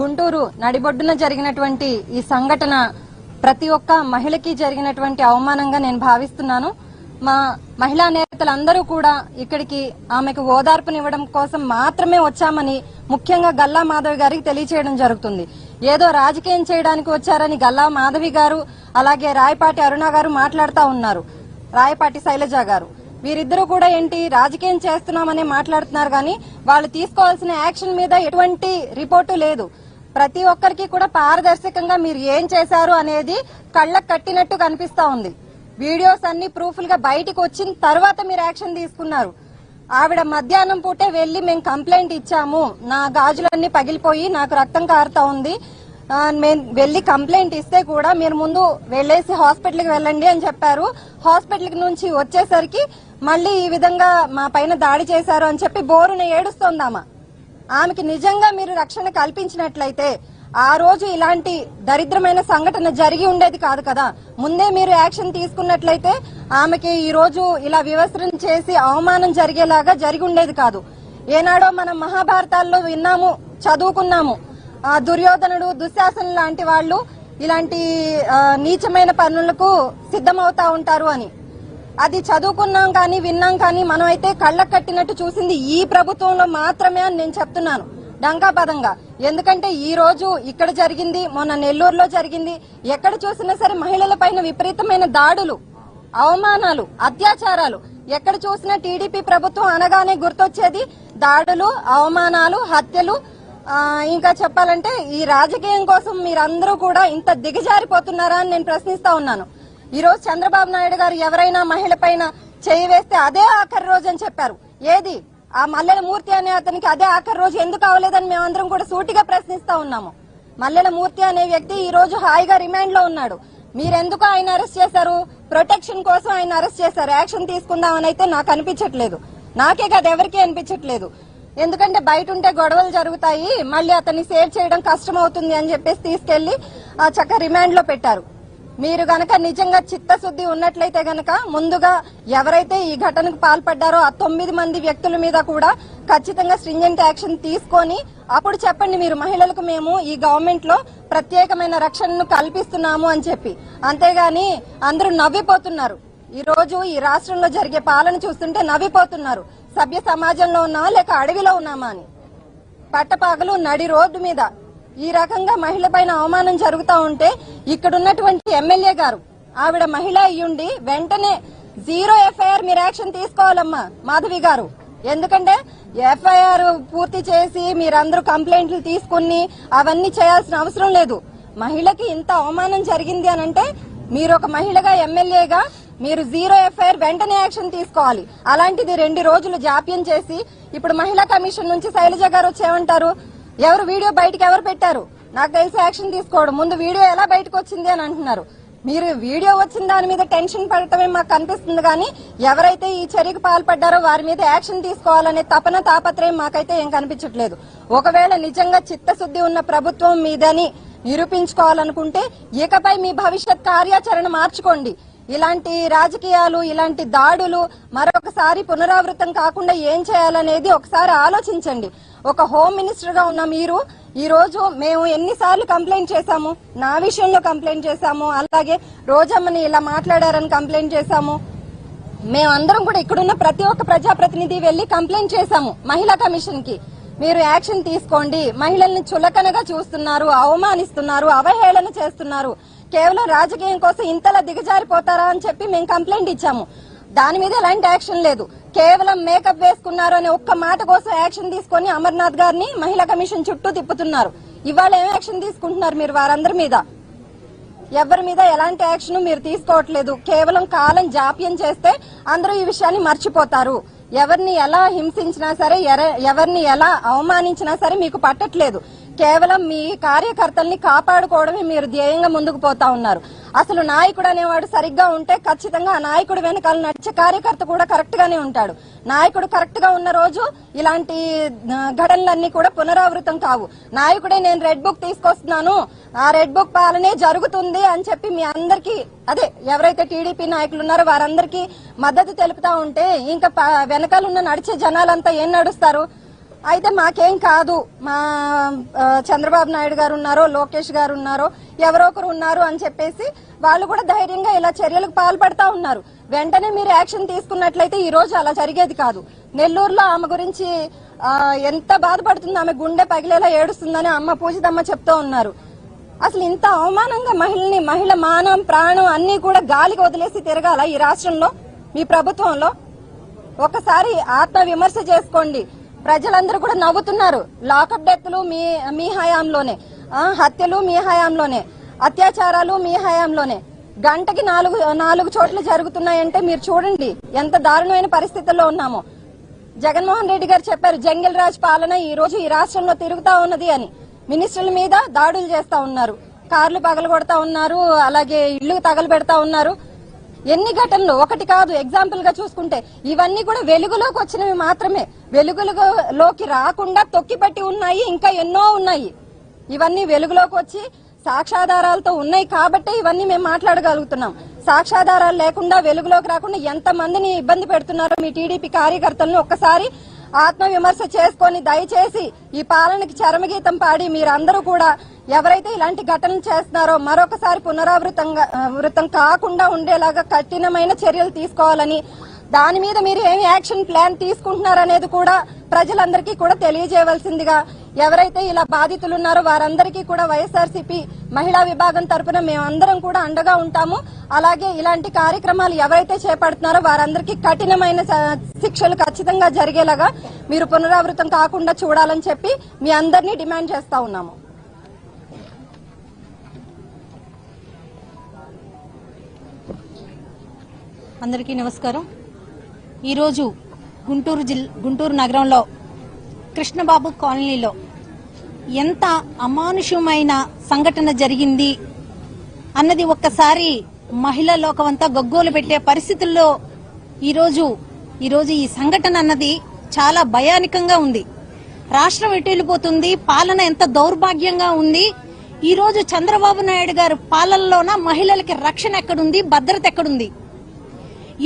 గుంటూరు నడిబొడ్డున జరిగినటువంటి ఈ సంఘటన ప్రతి ఒక్క మహిళకి జరిగినటువంటి అవమానంగా నేను భావిస్తున్నాను. మా మహిళా నేతలందరూ కూడా ఇక్కడికి ఆమెకు ఓదార్పునివ్వడం కోసం మాత్రమే వచ్చామని ముఖ్యంగా గల్లా మాధవి గారికి తెలియచేయడం జరుగుతుంది. ఏదో రాజకీయం చేయడానికి వచ్చారని గల్లా మాధవి గారు, అలాగే రాయపాటి అరుణ గారు మాట్లాడుతూ ఉన్నారు. రాయపాటి శైలజ గారు వీరిద్దరూ కూడా ఏంటి రాజకీయం చేస్తున్నామని మాట్లాడుతున్నారు, కానీ వాళ్ళు తీసుకోవాల్సిన యాక్షన్ మీద ఎటువంటి రిపోర్టు లేదు. ప్రతి ఒక్కరికి కూడా పారదర్శకంగా మీరు ఏం చేశారు అనేది కళ్ళకు కట్టినట్టు కనిపిస్తా ఉంది. వీడియోస్ అన్ని ప్రూఫ్లుగా బయటికి వచ్చిన తర్వాత మీరు యాక్షన్ తీసుకున్నారు. ఆవిడ మధ్యాహ్నం పూటే వెళ్లి మేము కంప్లైంట్ ఇచ్చాము, నా గాజులన్నీ పగిలిపోయి నాకు రక్తం కారుతా ఉంది, మేము వెళ్లి కంప్లైంట్ ఇస్తే కూడా మీరు ముందు వెళ్లేసి హాస్పిటల్కి వెళ్ళండి అని చెప్పారు. హాస్పిటల్ నుంచి వచ్చేసరికి మళ్లీ ఈ విధంగా మా పైన దాడి చేశారు అని చెప్పి బోరున ఏడుస్తోందామా. ఆమెకి నిజంగా మీరు రక్షణ కల్పించినట్లయితే ఆ రోజు ఇలాంటి దరిద్రమైన సంఘటన జరిగి ఉండేది కాదు కదా. ముందే మీరు యాక్షన్ తీసుకున్నట్లయితే ఆమెకి ఈ రోజు ఇలా వివస్త్రం చేసి అవమానం జరిగేలాగా జరిగి ఉండేది కాదు. ఏనాడో మనం మహాభారతాల్లో విన్నాము, చదువుకున్నాము, దుర్యోధనుడు, దుశ్శాసనుడు లాంటి వాళ్ళు ఇలాంటి నీచమైన పనులకు సిద్ధమవుతా ఉంటారు అని. అది చదువుకున్నాం కానీ విన్నాం, కానీ మనం అయితే కళ్ళకు కట్టినట్టు చూసింది ఈ ప్రభుత్వంలో మాత్రమే అని నేను చెప్తున్నాను డంకాపదంగా. ఎందుకంటే ఈ రోజు ఇక్కడ జరిగింది, మొన్న నెల్లూరులో జరిగింది, ఎక్కడ చూసినా సరే మహిళల పైన విపరీతమైన దాడులు, అవమానాలు, అత్యాచారాలు. ఎక్కడ చూసినా టీడీపీ ప్రభుత్వం అనగానే గుర్తొచ్చేది దాడులు, అవమానాలు, హత్యలు. ఇంకా చెప్పాలంటే ఈ రాజకీయం కోసం మీరందరూ కూడా ఇంత దిగజారిపోతున్నారా అని నేను ప్రశ్నిస్తా ఉన్నాను. ఈ రోజు చంద్రబాబు నాయుడు గారు ఎవరైనా మహిళ పైన చేయి వేస్తే అదే ఆఖరి రోజు అని చెప్పారు. ఏది ఆ మల్లెల మూర్తి అనే అతనికి అదే ఆఖరి రోజు ఎందుకు అవ్వలేదని మేమందరం కూడా సూటిగా ప్రశ్నిస్తా ఉన్నాము. మల్లెల మూర్తి అనే వ్యక్తి ఈ రోజు హాయిగా రిమాండ్ లో ఉన్నాడు. మీరెందుకు ఆయన అరెస్ట్ చేశారు? ప్రొటెక్షన్ కోసం ఆయన అరెస్ట్ చేశారు. యాక్షన్ తీసుకుందామని అయితే నాకు అనిపించట్లేదు, నాకే కాదు ఎవరికీ అనిపించట్లేదు. ఎందుకంటే బయట ఉంటే గొడవలు జరుగుతాయి, మళ్ళీ అతన్ని సేవ్ చేయడం కష్టం అవుతుంది అని చెప్పేసి తీసుకెళ్లి చక్క రిమాండ్ లో పెట్టారు. మీరు గనక నిజంగా చిత్తశుద్ధి ఉన్నట్లయితే గనక ముందుగా ఎవరైతే ఈ ఘటనకు పాల్పడ్డారో ఆ 9 మంది వ్యక్తుల మీద కూడా ఖచ్చితంగా స్ట్రింజెంట్ యాక్షన్ తీసుకొని అప్పుడు చెప్పండి మీరు మహిళలకు మేము ఈ గవర్నమెంట్ లో ప్రత్యేకమైన రక్షణను కల్పిస్తున్నాము అని చెప్పి. అంతేగాని అందరూ నవ్విపోతున్నారు. ఈ రోజు ఈ రాష్ట్రంలో జరిగే పాలన చూస్తుంటే నవ్విపోతున్నారు. సభ్య సమాజంలో ఉన్నామా లేక అడవిలో ఉన్నామా అని. పట్టపగలు నడి రోడ్డు మీద ఈ రకంగా మహిళ పైన అవమానం జరుగుతూ ఉంటే ఇక్కడున్నటువంటి ఎమ్మెల్యే గారు ఆవిడ మహిళ అయ్యుండి వెంటనే 0 ఎఫ్ఐఆర్ మీరు యాక్షన్ తీసుకోవాలమ్మా మాధవి గారు. ఎందుకంటే ఎఫ్ఐఆర్ పూర్తి చేసి మీరందరూ కంప్లైంట్లు తీసుకుని అవన్నీ చేయాల్సిన అవసరం లేదు. మహిళకి ఇంత అవమానం జరిగింది అని అంటే మీరు ఒక మహిళగా ఎమ్మెల్యేగా మీరు 0 ఎఫ్ఐఆర్ వెంటనే యాక్షన్ తీసుకోవాలి. అలాంటిది 2 రోజులు జాప్యం చేసి ఇప్పుడు మహిళా కమిషన్ నుంచి శైలజ గారు వచ్చేమంటారు, ఎవరు వీడియో బయటకు ఎవరు పెట్టారు నాకు తెలిసి యాక్షన్ తీసుకోవడం, ముందు వీడియో ఎలా బయటకు వచ్చింది అని అంటున్నారు. మీరు వీడియో వచ్చిన దాని మీద టెన్షన్ పడటమే మాకు కనిపిస్తుంది, కానీ ఎవరైతే ఈ చర్యకు పాల్పడ్డారో వారి మీద యాక్షన్ తీసుకోవాలనే తపన తాపత్రయం మాకైతే ఏం కనిపించట్లేదు. ఒకవేళ నిజంగా చిత్తశుద్ధి ఉన్న ప్రభుత్వం మీదని నిరూపించుకోవాలనుకుంటే ఇకపై మీ భవిష్యత్ కార్యాచరణ మార్చుకోండి. ఇలాంటి రాజకీయాలు, ఇలాంటి దాడులు మరొకసారి పునరావృతం కాకుండా ఏం చేయాలనేది ఒకసారి ఆలోచించండి. ఒక హోమ్ మినిస్టర్ గా ఉన్న మీరు ఈ రోజు మేము ఎన్నిసార్లు కంప్లైంట్ చేశాము, నా విషయంలో కంప్లైంట్ చేశాము, అలాగే రోజమ్మని ఇలా మాట్లాడారని కంప్లైంట్ చేశాము. మేమందరం కూడా ఇక్కడున్న ప్రతి ఒక్క ప్రజాప్రతినిధి వెళ్లి కంప్లైంట్ చేశాము మహిళా కమిషన్ కి. మీరు యాక్షన్ తీసుకోండి, మహిళల్ని చులకనగా చూస్తున్నారు, అవమానిస్తున్నారు, అవహేళన చేస్తున్నారు, కేవలం రాజకీయం కోసం ఇంతలా దిగజారిపోతారా అని చెప్పి మేము కంప్లైంట్ ఇచ్చాము. దాని మీద ఎలాంటి యాక్షన్ లేదు. కేవలం మేకప్ వేసుకున్నారు అనే ఒక్క మాట కోసం యాక్షన్ తీసుకొని అమర్నాథ్ గారిని మహిళా కమిషన్ చుట్టూ తిప్పుతున్నారు. ఇవాళ ఏం యాక్షన్ తీసుకుంటున్నారు మీరు వారందరి మీద? ఎవరి మీద ఎలాంటి యాక్షన్ మీరు తీసుకోవట్లేదు. కేవలం కాలం జాప్యం చేస్తే అందరూ ఈ విషయాన్ని మర్చిపోతారు. ఎవరిని ఎలా హింసించినా సరే, ఎవరిని ఎలా అవమానించినా సరే మీకు పట్టట్లేదు. కేవలం మీ కార్యకర్తల్ని కాపాడుకోవడమే మీరు ధ్యేయంగా ముందుకు పోతా ఉన్నారు. అసలు నాయకుడు అనేవాడు సరిగ్గా ఉంటే ఖచ్చితంగా ఆ నాయకుడు వెనకాల నడిచే కార్యకర్త కూడా కరెక్ట్ గానే ఉంటాడు. నాయకుడు కరెక్ట్ గా ఉన్న రోజు ఇలాంటి ఘటనలన్నీ కూడా పునరావృతం కావు. నాయకుడే నేను రెడ్ బుక్ తీసుకొస్తున్నాను, ఆ రెడ్ బుక్ పాలనే జరుగుతుంది అని చెప్పి మీ అందరికీ, అదే ఎవరైతే టీడీపీ నాయకులు ఉన్నారో వారందరికీ మద్దతు తెలుపుతా ఉంటే ఇంకా వెనకాల ఉన్న నడిచే జనాలంతా ఏం నడుస్తారు? అయితే మాకేం కాదు, మా చంద్రబాబు నాయుడు గారు ఉన్నారో, లోకేష్ గారు ఉన్నారో, ఎవరో ఒకరు ఉన్నారు అని చెప్పేసి వాళ్ళు కూడా ధైర్యంగా ఇలా చర్యలకు పాల్పడతా ఉన్నారు. వెంటనే మీరు యాక్షన్ తీసుకున్నట్లయితే ఈ రోజు అలా జరిగేది కాదు. నెల్లూరులో ఆమె గురించి ఎంత బాధపడుతుంది, ఆమె గుండె పగిలేలా ఏడుస్తుందని అమ్మ పూజితమ్మ చెప్తూ ఉన్నారు. అసలు ఇంత అవమానంగా మహిళ మానం ప్రాణం అన్ని కూడా గాలికి వదిలేసి తిరగాల ఈ రాష్ట్రంలో మీ ప్రభుత్వంలో? ఒకసారి ఆత్మ విమర్శ చేసుకోండి. ప్రజలందరూ కూడా నవ్వుతున్నారు. లాకప్ డెత్లు మీ హయాంలోనే, హత్యలు మీ హయాంలోనే, అత్యాచారాలు మీ హయాంలోనే, గంటకి 4 చోట్ల జరుగుతున్నాయంటే మీరు చూడండి ఎంత దారుణమైన పరిస్థితుల్లో ఉన్నామో. జగన్మోహన్ రెడ్డి గారు చెప్పారు జంగిల్ రాజ్ పాలన ఈ రోజు ఈ రాష్ట్రంలో తిరుగుతా ఉన్నది అని. మినిస్టర్ల మీద దాడులు చేస్తా ఉన్నారు, కార్లు పగలగొడతా ఉన్నారు, అలాగే ఇళ్లు తగలబెడతా ఉన్నారు. ఎన్ని ఘటనలు, ఒకటి కాదు. ఎగ్జాంపుల్ గా చూసుకుంటే ఇవన్నీ కూడా వెలుగులోకి వచ్చినవి మాత్రమే. వెలుగులోకి రాకుండా తొక్కిపెట్టి ఉన్నాయి, ఇంకా ఎన్నో ఉన్నాయి. ఇవన్నీ వెలుగులోకి వచ్చి సాక్ష్యాధారాలతో ఉన్నాయి కాబట్టి ఇవన్నీ మేము మాట్లాడగలుగుతున్నాం. సాక్ష్యాధారాలు లేకుండా వెలుగులోకి రాకుండా ఎంత మందిని ఇబ్బంది పెడుతున్నారో మీ టీడీపీ కార్యకర్తలను ఒక్కసారి ఆత్మ విమర్శ చేసుకొని దయచేసి ఈ పాలనకి చరమగీతం పాడి మీరందరూ కూడా ఎవరైతే ఇలాంటి ఘటనలు చేస్తున్నారో మరొకసారి పునరావృతం కాకుండా ఉండేలాగా కఠినమైన చర్యలు తీసుకోవాలని, దాని మీద మీరు ఏమి యాక్షన్ ప్లాన్ తీసుకుంటున్నారనేది కూడా ప్రజలందరికీ కూడా తెలియజేయవలసిందిగా, ఎవరైతే ఇలా బాధితులు ఉన్నారో వారందరికీ కూడా వైఎస్ఆర్సీపీ మహిళా విభాగం తరపున మేమందరం కూడా అండగా ఉంటాము. అలాగే ఇలాంటి కార్యక్రమాలు ఎవరైతే చేపడుతున్నారో వారందరికీ కఠినమైన శిక్షలు ఖచ్చితంగా జరిగేలాగా మీరు పునరావృతం కాకుండా చూడాలని చెప్పి మీ అందరినీ డిమాండ్ చేస్తా ఉన్నాము. అందరికీ నమస్కారం. ఈరోజు గుంటూరు నగరంలో కృష్ణబాబు కాలనీలో ఎంత అమానుషమైన సంఘటన జరిగింది అన్నది ఒక్కసారి మహిళా లోకమంతా గగ్గోలు పెట్టే పరిస్థితుల్లో ఈరోజు ఈ సంఘటన అన్నది చాలా భయానకంగా ఉంది. రాష్ట్రం ఎటు వెళ్ళిపోతుంది, పాలన ఎంత దౌర్భాగ్యంగా ఉంది. ఈ రోజు చంద్రబాబు నాయుడు గారు పాలనలోన మహిళలకి రక్షణ ఎక్కడుంది, భద్రత ఎక్కడుంది?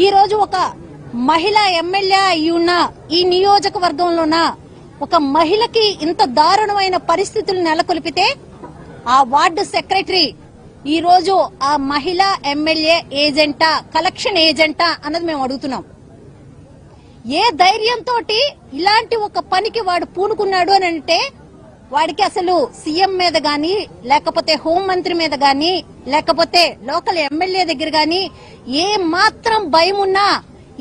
ఈ రోజు ఒక మహిళా ఎమ్మెల్యే అయి ఉన్న ఈ నియోజకవర్గంలోన ఒక మహిళకి ఇంత దారుణమైన పరిస్థితులు నెలకొల్పితే ఆ వార్డు సెక్రటరీ ఈ రోజు ఆ మహిళా ఎమ్మెల్యే ఏజెంటా, కలెక్షన్ ఏజెంటా అన్నది మేము అడుగుతున్నాం. ఏ ధైర్యంతో ఇలాంటి ఒక పనికి వాడు పూనుకున్నాడు అని అంటే వాడికి అసలు సీఎం మీద గాని, లేకపోతే హోంమంత్రి మీద గాని, లేకపోతే లోకల్ ఎమ్మెల్యే దగ్గర గాని ఏ మాత్రం భయం ఉన్నా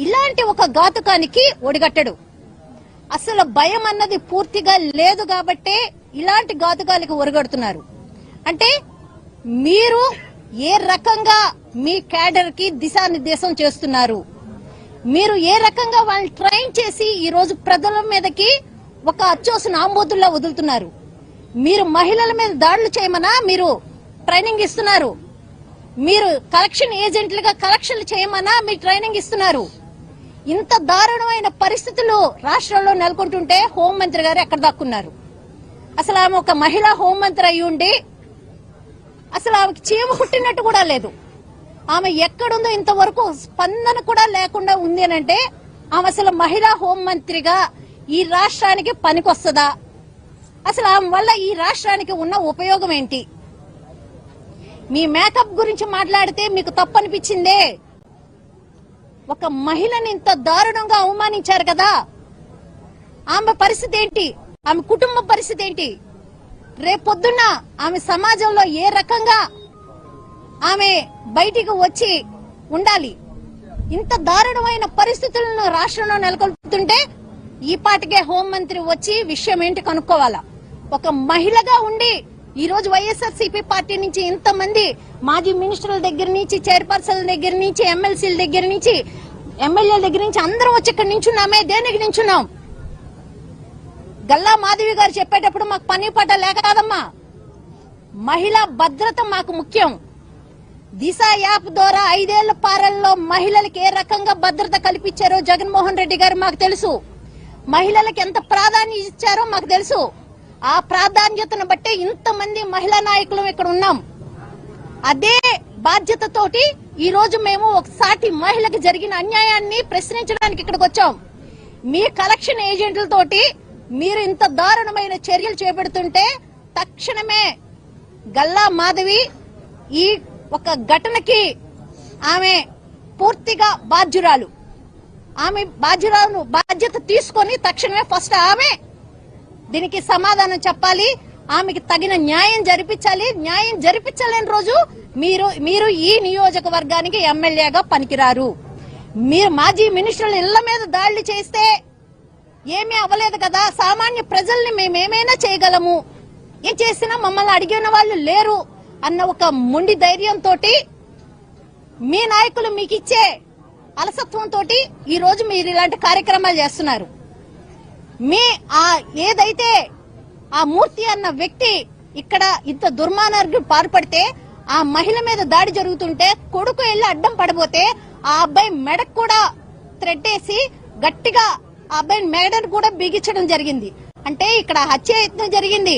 ఇలాంటి ఒక ఘాతుకానికి ఒడిగట్టడు. అసలు భయం అన్నది పూర్తిగా లేదు కాబట్టే ఇలాంటి ఘాతుకాలకి ఒరగడుతున్నారు. అంటే మీరు ఏ రకంగా మీ క్యాడర్ కి దిశానిర్దేశం చేస్తున్నారు, మీరు ఏ రకంగా వాళ్ళని ట్రైన్ చేసి ఈ రోజు ప్రజల మీదకి ఒక అచ్చోసిన ఆంబోతుల్లా వదులుతున్నారు. మీరు మహిళల మీద దాడులు చేయమనా మీరు ట్రైనింగ్ ఇస్తున్నారు, మీరు కలెక్షన్ ఏజెంట్లుగా కలెక్షన్లు చేయమనా మీరు ట్రైనింగ్ ఇస్తున్నారు. ఇంత దారుణమైన పరిస్థితులు రాష్ట్రంలో నెలకొంటుంటే హోంమంత్రి గారు ఎక్కడ దాక్కున్నారు? అసలు ఆమె ఒక మహిళా హోంమంత్రి అయి ఉండి అసలు ఆమెకి చీమ కుట్టినట్టు కూడా లేదు. ఆమె ఎక్కడుందో ఇంతవరకు స్పందన కూడా లేకుండా ఉంది అని అంటే ఆమె అసలు మహిళా హోంమంత్రిగా ఈ రాష్ట్రానికి పనికొస్తుందా? అసలు ఆమె వల్ల ఈ రాష్ట్రానికి ఉన్న ఉపయోగం ఏంటి? మీ మేకప్ గురించి మాట్లాడితే మీకు తప్పనిపించిందే. ఒక మహిళని ఇంత దారుణంగా అవమానించారు కదా, ఆమె పరిస్థితి ఏంటి? ఆమె కుటుంబ పరిస్థితి ఏంటి? రేపొద్దున్న ఆమె సమాజంలో ఏ రకంగా ఆమె బయటికి వచ్చి ఉండాలి? ఇంత దారుణమైన పరిస్థితులను రాష్ట్రంలో నెలకొల్పుతుంటే ఈ పాటికే హోంమంత్రి వచ్చి విషయం ఏంటి కనుక్కోవాలా. ఒక మహిళగా ఉండి ఈ రోజు వైఎస్ఆర్సీపీ పార్టీ నుంచి ఇంతమంది మాజీ మినిస్టర్ల దగ్గర నుంచి, చైర్పర్సన్ల దగ్గర నుంచి, ఎమ్మెల్సీల దగ్గర నుంచి ఎమ్మెల్యేల దగ్గర నుంచి అందరం వచ్చి ఇక్కడ నించున్నామే. దేనికి నించున్నాం? గల్లా మాధవి గారు చెప్పేటప్పుడు మాకు పని పట్ట లేక కాదమ్మా, మహిళా భద్రత మాకు ముఖ్యం. దిశ యాప్ ద్వారా 5 ఏళ్ల పాలనలో మహిళలకు ఏ రకంగా భద్రత కల్పించారో జగన్మోహన్ రెడ్డి గారు మాకు తెలుసు. మహిళలకు ఎంత ప్రాధాన్యత ఇచ్చారో మాకు తెలుసు. ఆ ప్రాధాన్యతను బట్టే ఇంతమంది మహిళా నాయకులు ఇక్కడ ఉన్నాం. అదే బాధ్యతతోటి ఈ రోజు మేము ఒక సాటి మహిళకు జరిగిన అన్యాయాన్ని ప్రశ్నించడానికి ఇక్కడికి వచ్చాం. మీ కలెక్షన్ ఏజెంట్లతోటి మీరు ఇంత దారుణమైన చర్యలు చేపడుతుంటే తక్షణమే గల్లా మాధవి ఈ ఒక ఘటనకి ఆమె పూర్తిగా బాధ్యురాలు. ఆమె బాధ్యత తీసుకొని తక్షణమే ఫస్ట్ ఆమె దీనికి సమాధానం చెప్పాలి. ఆమెకి తగిన న్యాయం జరిపించాలి. న్యాయం జరిపించలేని రోజు మీరు ఈ నియోజకవర్గానికి ఎమ్మెల్యేగా పనికిరారు. మీరు మాజీ మినిస్టర్ల ఇళ్ల మీద దాడులు చేస్తే ఏమీ అవ్వలేదు కదా, సామాన్య ప్రజల్ని మేమేమైనా చేయగలము, ఏం చేసినా మమ్మల్ని అడిగిన వాళ్ళు లేరు అన్న ఒక మొండి ధైర్యంతో మీ నాయకులు మీకు ఇచ్చే అలసత్వంతో ఈ రోజు మీరు ఇలాంటి కార్యక్రమాలు చేస్తున్నారు. ఏదైతే ఆ మూర్తి అన్న వ్యక్తి ఇక్కడ ఇంత దుర్మార్గం పాల్పడితే ఆ మహిళ మీద దాడి జరుగుతుంటే కొడుకు వెళ్లి అడ్డం పడబోతే ఆ అబ్బాయి మెడకు కూడా థ్రెడ్డేసి గట్టిగా ఆ అబ్బాయి మెడను కూడా బిగించడం జరిగింది. అంటే ఇక్కడ హత్యాయత్నం జరిగింది,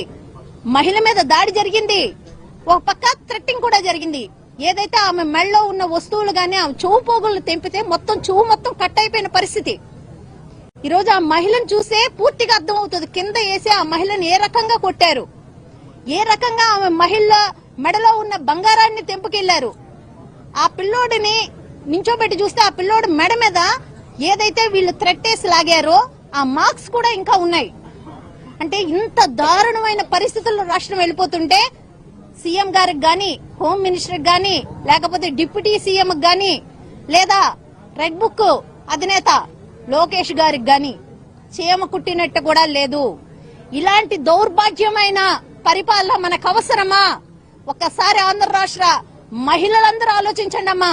మహిళ మీద దాడి జరిగింది, ఒక పక్క థ్రెట్టింగ్ కూడా జరిగింది. ఏదైతే ఆమె మెడలో ఉన్న వస్తువులు గానీ ఆమె చెవు పోగులు తెంపితే చెవు మొత్తం కట్ అయిపోయిన పరిస్థితి. ఈ రోజు ఆ మహిళను చూసే పూర్తిగా అర్థం అవుతుంది కింద వేసి ఆ మహిళను ఏ రకంగా కొట్టారు, ఏ రకంగా ఆమె మహిళ మెడలో ఉన్న బంగారాన్ని తెంపుకెళ్లారు. ఆ పిల్లోడిని నించోబెట్టి చూస్తే ఆ పిల్లోడి మెడ మీద ఏదైతే వీళ్ళు థ్రెట్టేసి లాగారో ఆ మార్క్స్ కూడా ఇంకా ఉన్నాయి. అంటే ఇంత దారుణమైన పరిస్థితుల్లో రాష్ట్రం వెళ్ళిపోతుంటే సీఎం గారికి గాని, హోమ్ మినిస్టర్ గాని, లేకపోతే డిప్యూటీ సీఎం గాని, లేదా రెడ్ బుక్ అధినేత లోకేష్ గారికి గాని చీమ కుట్టినట్టు కూడా లేదు. ఇలాంటి దౌర్భాగ్యమైన పరిపాలన మనకు అవసరమా? ఒక్కసారి ఆంధ్ర రాష్ట్ర మహిళలందరూ ఆలోచించండి అమ్మా.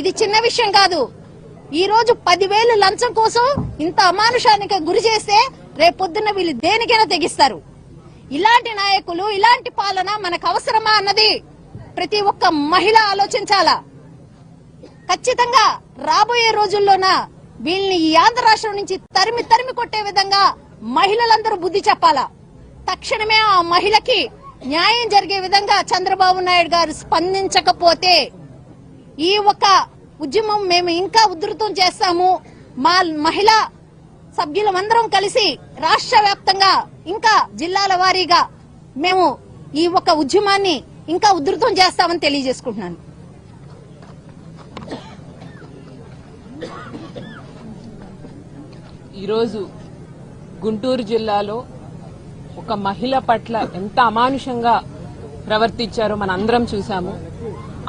ఇది చిన్న విషయం కాదు. ఈ రోజు 10,000 లంచం కోసం ఇంత అమానుషానికి గురి చేస్తే రేపొద్దున వీళ్ళు దేనికైనా తెగిస్తారు. ఇలాంటి నాయకులు, ఇలాంటి పాలన మనకు అవసరమా అన్నది ప్రతి ఒక్క మహిళ ఆలోచించాలా. ఖచ్చితంగా రాబోయే రోజుల్లోన వీళ్ళని ఈ ఆంధ్ర రాష్ట్రం నుంచి తరిమి కొట్టే విధంగా మహిళలందరూ బుద్ధి చెప్పాలా. తక్షణమే ఆ మహిళకి న్యాయం జరిగే విధంగా చంద్రబాబు నాయుడు గారు స్పందించకపోతే ఈ ఒక ఉద్యమం మేము ఇంకా ఉధృతం చేస్తాము. మా మహిళా సభ్యులందరం కలిసి రాష్ట్ర వ్యాప్తంగా ఇంకా జిల్లాల వారీగా మేము ఈ ఒక ఉద్యమాన్ని ఇంకా ఉధృతం చేస్తామని తెలియజేసుకుంటున్నాను. ఈరోజు గుంటూరు జిల్లాలో ఒక మహిళ పట్ల ఎంత అమానుషంగా ప్రవర్తించారో మన అందరం చూసాము.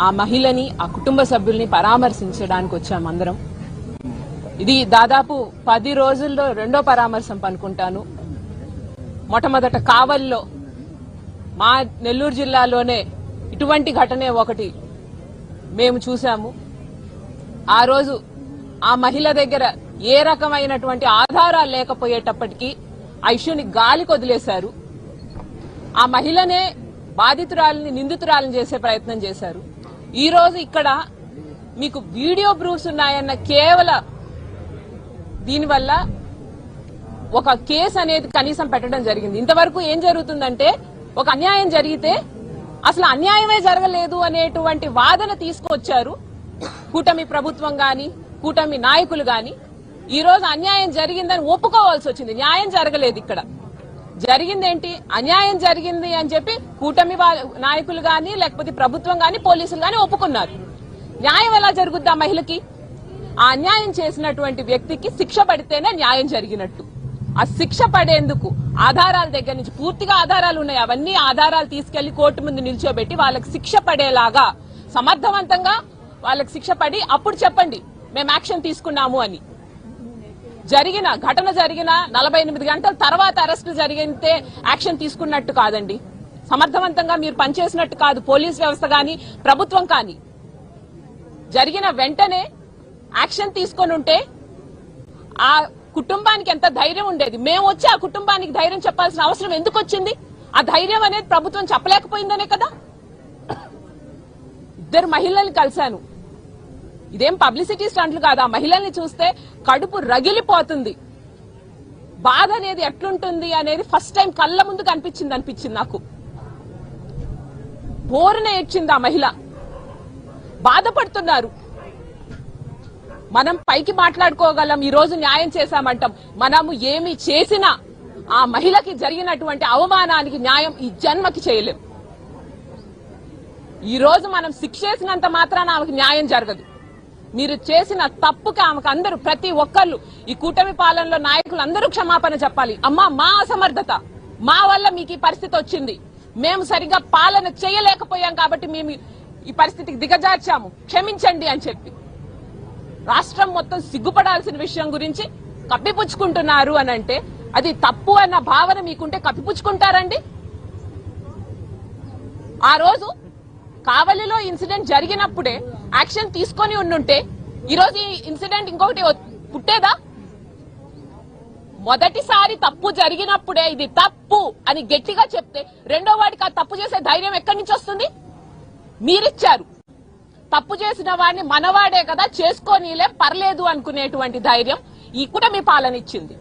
ఆ మహిళని, ఆ కుటుంబ సభ్యుల్ని పరామర్శించడానికి వచ్చాము అందరం. ఇది దాదాపు 10 రోజుల్లో 2వ పరామర్శం అనుకుంటాను. మొట్టమొదట కావల్లో, మా నెల్లూరు జిల్లాలోనే ఇటువంటి ఘటనే ఒకటి మేము చూసాము. ఆ రోజు ఆ మహిళ దగ్గర ఏ రకమైనటువంటి ఆధారాలు లేకపోయేటప్పటికీ ఆ ఇష్యూని గాలికి వదిలేశారు. ఆ మహిళనే బాధితురాలని, నిందితురాలని చేసే ప్రయత్నం చేశారు. ఈ రోజు ఇక్కడ మీకు వీడియో ప్రూఫ్స్ ఉన్నాయన్న కేవలం దీనివల్ల ఒక కేసు అనేది కనీసం పెట్టడం జరిగింది. ఇంతవరకు ఏం జరుగుతుందంటే, ఒక అన్యాయం జరిగితే అసలు అన్యాయమే జరగలేదు అనేటువంటి వాదన తీసుకొచ్చారు కూటమి ప్రభుత్వం గాని, కూటమి నాయకులు గాని. ఈ రోజు అన్యాయం జరిగిందని ఒప్పుకోవాల్సి వచ్చింది. న్యాయం జరగలేదు. ఇక్కడ జరిగిందేంటి? అన్యాయం జరిగింది అని చెప్పి కూటమి నాయకులు గాని, లేకపోతే ప్రభుత్వం గాని, పోలీసులు గాని ఒప్పుకున్నారు. న్యాయం ఎలా జరుగుద్ది? ఆ మహిళకి, ఆ అన్యాయం చేసినటువంటి వ్యక్తికి శిక్ష పడితేనే న్యాయం జరిగినట్టు. ఆ శిక్ష పడేందుకు ఆధారాల దగ్గర నుంచి, పూర్తిగా ఆధారాలు ఉన్నాయి, అవన్నీ ఆధారాలు తీసుకెళ్లి కోర్టు ముందు నిల్చోబెట్టి వాళ్ళకి శిక్ష పడేలాగా సమర్థవంతంగా వాళ్ళకి శిక్ష పడి అప్పుడు చెప్పండి మేము యాక్షన్ తీసుకున్నాము అని. ఘటన జరిగిన 48 గంటల తర్వాత అరెస్టు జరిగితే యాక్షన్ తీసుకున్నట్టు కాదండి. సమర్థవంతంగా మీరు పనిచేసినట్టు కాదు పోలీస్ వ్యవస్థ గాని, ప్రభుత్వం కానీ. జరిగిన వెంటనే యాక్షన్ తీసుకొని ఉంటే ఆ కుటుంబానికి ఎంత ధైర్యం ఉండేది. మేము వచ్చి ఆ కుటుంబానికి ధైర్యం చెప్పాల్సిన అవసరం ఎందుకు వచ్చింది? ఆ ధైర్యం అనేది ప్రభుత్వం చెప్పలేకపోయిందనే కదా. 2 మహిళల్ని కలిశాను. ఇదేం పబ్లిసిటీ స్టంట్లు కాదు. ఆ మహిళల్ని చూస్తే కడుపు రగిలిపోతుంది. బాధ అనేది ఎట్లుంటుంది అనేది ఫస్ట్ టైం కళ్ళ ముందు అనిపించింది నాకు. బోరున ఏడ్చింది ఆ మహిళ. బాధపడుతున్నారు. మనం పైకి మాట్లాడుకోగలం, ఈ రోజు న్యాయం చేశామంటాం. మనము ఏమి చేసినా ఆ మహిళకి జరిగినటువంటి అవమానానికి న్యాయం ఈ జన్మకి చేయలేం. ఈ రోజు మనం శిక్షేసినంత మాత్రాన ఆమెకు న్యాయం జరగదు. మీరు చేసిన తప్పుకి ఆమెకు అందరూ, ప్రతి ఒక్కళ్ళు, ఈ కూటమి పాలనలో నాయకులు అందరూ క్షమాపణ చెప్పాలి. అమ్మా, మా అసమర్థత, మా వల్ల మీకు ఈ పరిస్థితి వచ్చింది, మేము సరిగ్గా పాలన చేయలేకపోయాం కాబట్టి మేము ఈ పరిస్థితికి దిగజార్చాము, క్షమించండి అని చెప్పి రాష్ట్రం మొత్తం సిగ్గుపడాల్సిన విషయం గురించి కప్పిపుచ్చుకుంటున్నారు అని అంటే అది తప్పు అన్న భావన మీకుంటే కప్పిపుచ్చుకుంటారండి? ఆ రోజు కావలిలో ఇన్సిడెంట్ జరిగినప్పుడే యాక్షన్ తీసుకొని ఉండుంటే ఈరోజు ఈ ఇన్సిడెంట్ ఇంకొకటి పుట్టేదా? మొదటిసారి తప్పు జరిగినప్పుడే ఇది తప్పు అని గట్టిగా చెప్తే రెండో వాడికి ఆ తప్పు చేసే ధైర్యం ఎక్కడి నుంచి వస్తుంది? మీరిచ్చారు. తప్పు చేసిన వాడిని మనవాడే కదా, చేసుకోనీలే, పర్లేదు అనుకునేటువంటి ధైర్యం ఈ కూటమి పాలన ఇచ్చింది.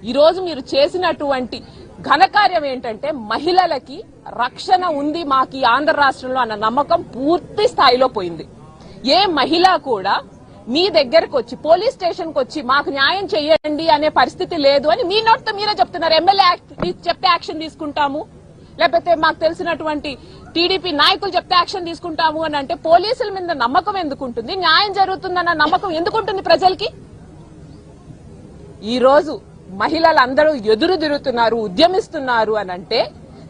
ఈ రోజు మీరు చేసినటువంటి ఘనకార్యం ఏంటంటే మహిళలకి రక్షణ ఉంది మాకు ఈ ఆంధ్ర రాష్ట్రంలో అన్న నమ్మకం పూర్తి స్థాయిలో పోయింది. ఏ మహిళ కూడా మీ దగ్గరకు వచ్చి, పోలీస్ స్టేషన్ కు వచ్చి మాకు న్యాయం చేయండి అనే పరిస్థితి లేదు అని మీ నోటితో మీరే చెప్తున్నారు. ఎమ్మెల్యే చెప్తే యాక్షన్ తీసుకుంటాము, లేకపోతే మాకు తెలిసినటువంటి టీడీపీ నాయకులు చెప్తే యాక్షన్ తీసుకుంటాము అని అంటే పోలీసుల మీద నమ్మకం ఎందుకుంటుంది? న్యాయం జరుగుతుందన్న నమ్మకం ఎందుకుంటుంది ప్రజలకి? ఈ రోజు మహిళలందరూ ఎదురు తిరుగుతున్నారు, ఉద్యమిస్తున్నారు అని అంటే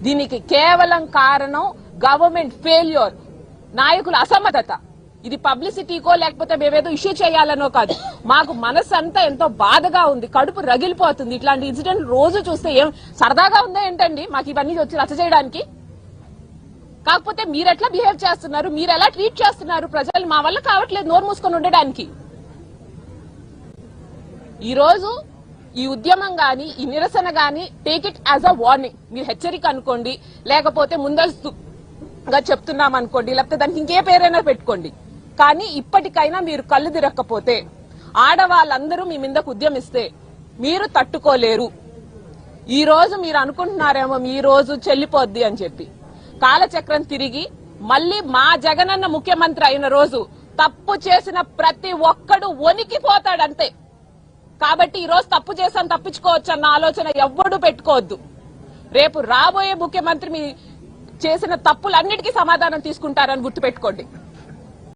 దీనికి కేవలం కారణం గవర్నమెంట్ ఫెయిల్యూర్, నాయకుల అసమర్థత. ఇది పబ్లిసిటీకో లేకపోతే మేమేదో ఇష్యూ చేయాలనో కాదు. మాకు మనసు అంతా ఎంతో బాధగా ఉంది, కడుపు రగిలిపోతుంది. ఇట్లాంటి ఇన్సిడెంట్ రోజు చూస్తే ఏం సరదాగా ఉందా ఏంటండి మాకు ఇవన్నీ వచ్చి రచ్చ చేయడానికి? కాకపోతే మీరెట్లా బిహేవ్ చేస్తున్నారు, మీరు ఎలా ట్రీట్ చేస్తున్నారు ప్రజలు, మా వల్ల కావట్లేదు నోరు మూసుకొని ఉండడానికి. ఈ రోజు ఈ ఉద్యమం గాని, ఈ నిరసన గాని take it as a warning. మీరు హెచ్చరిక అనుకోండి, లేకపోతే ముందస్తుగా చెప్తున్నాం అనుకోండి, లేకపోతే దానికి ఇంకే పేరైనా పెట్టుకోండి. కానీ ఇప్పటికైనా మీరు కళ్ళు తిరగకపోతే, ఆడవాళ్ళందరూ మీ మీదకు ఉద్యమిస్తే మీరు తట్టుకోలేరు. ఈ రోజు మీరు అనుకుంటున్నారేమో మీ రోజు చెల్లిపోద్ది అని చెప్పి. కాలచక్రం తిరిగి మళ్ళీ మా జగనన్న ముఖ్యమంత్రి అయిన రోజు తప్పు చేసిన ప్రతి ఒక్కడు వణికిపోతాడంతే. కాబట్టి ఈ రోజు తప్పు చేసాను తప్పించుకోవచ్చు అన్న ఆలోచన ఎవ్వడూ పెట్టుకోవద్దు. రేపు రాబోయే ముఖ్యమంత్రి మీ చేసిన తప్పులన్నిటికీ సమాధానం తీసుకుంటారని గుర్తుపెట్టుకోండి.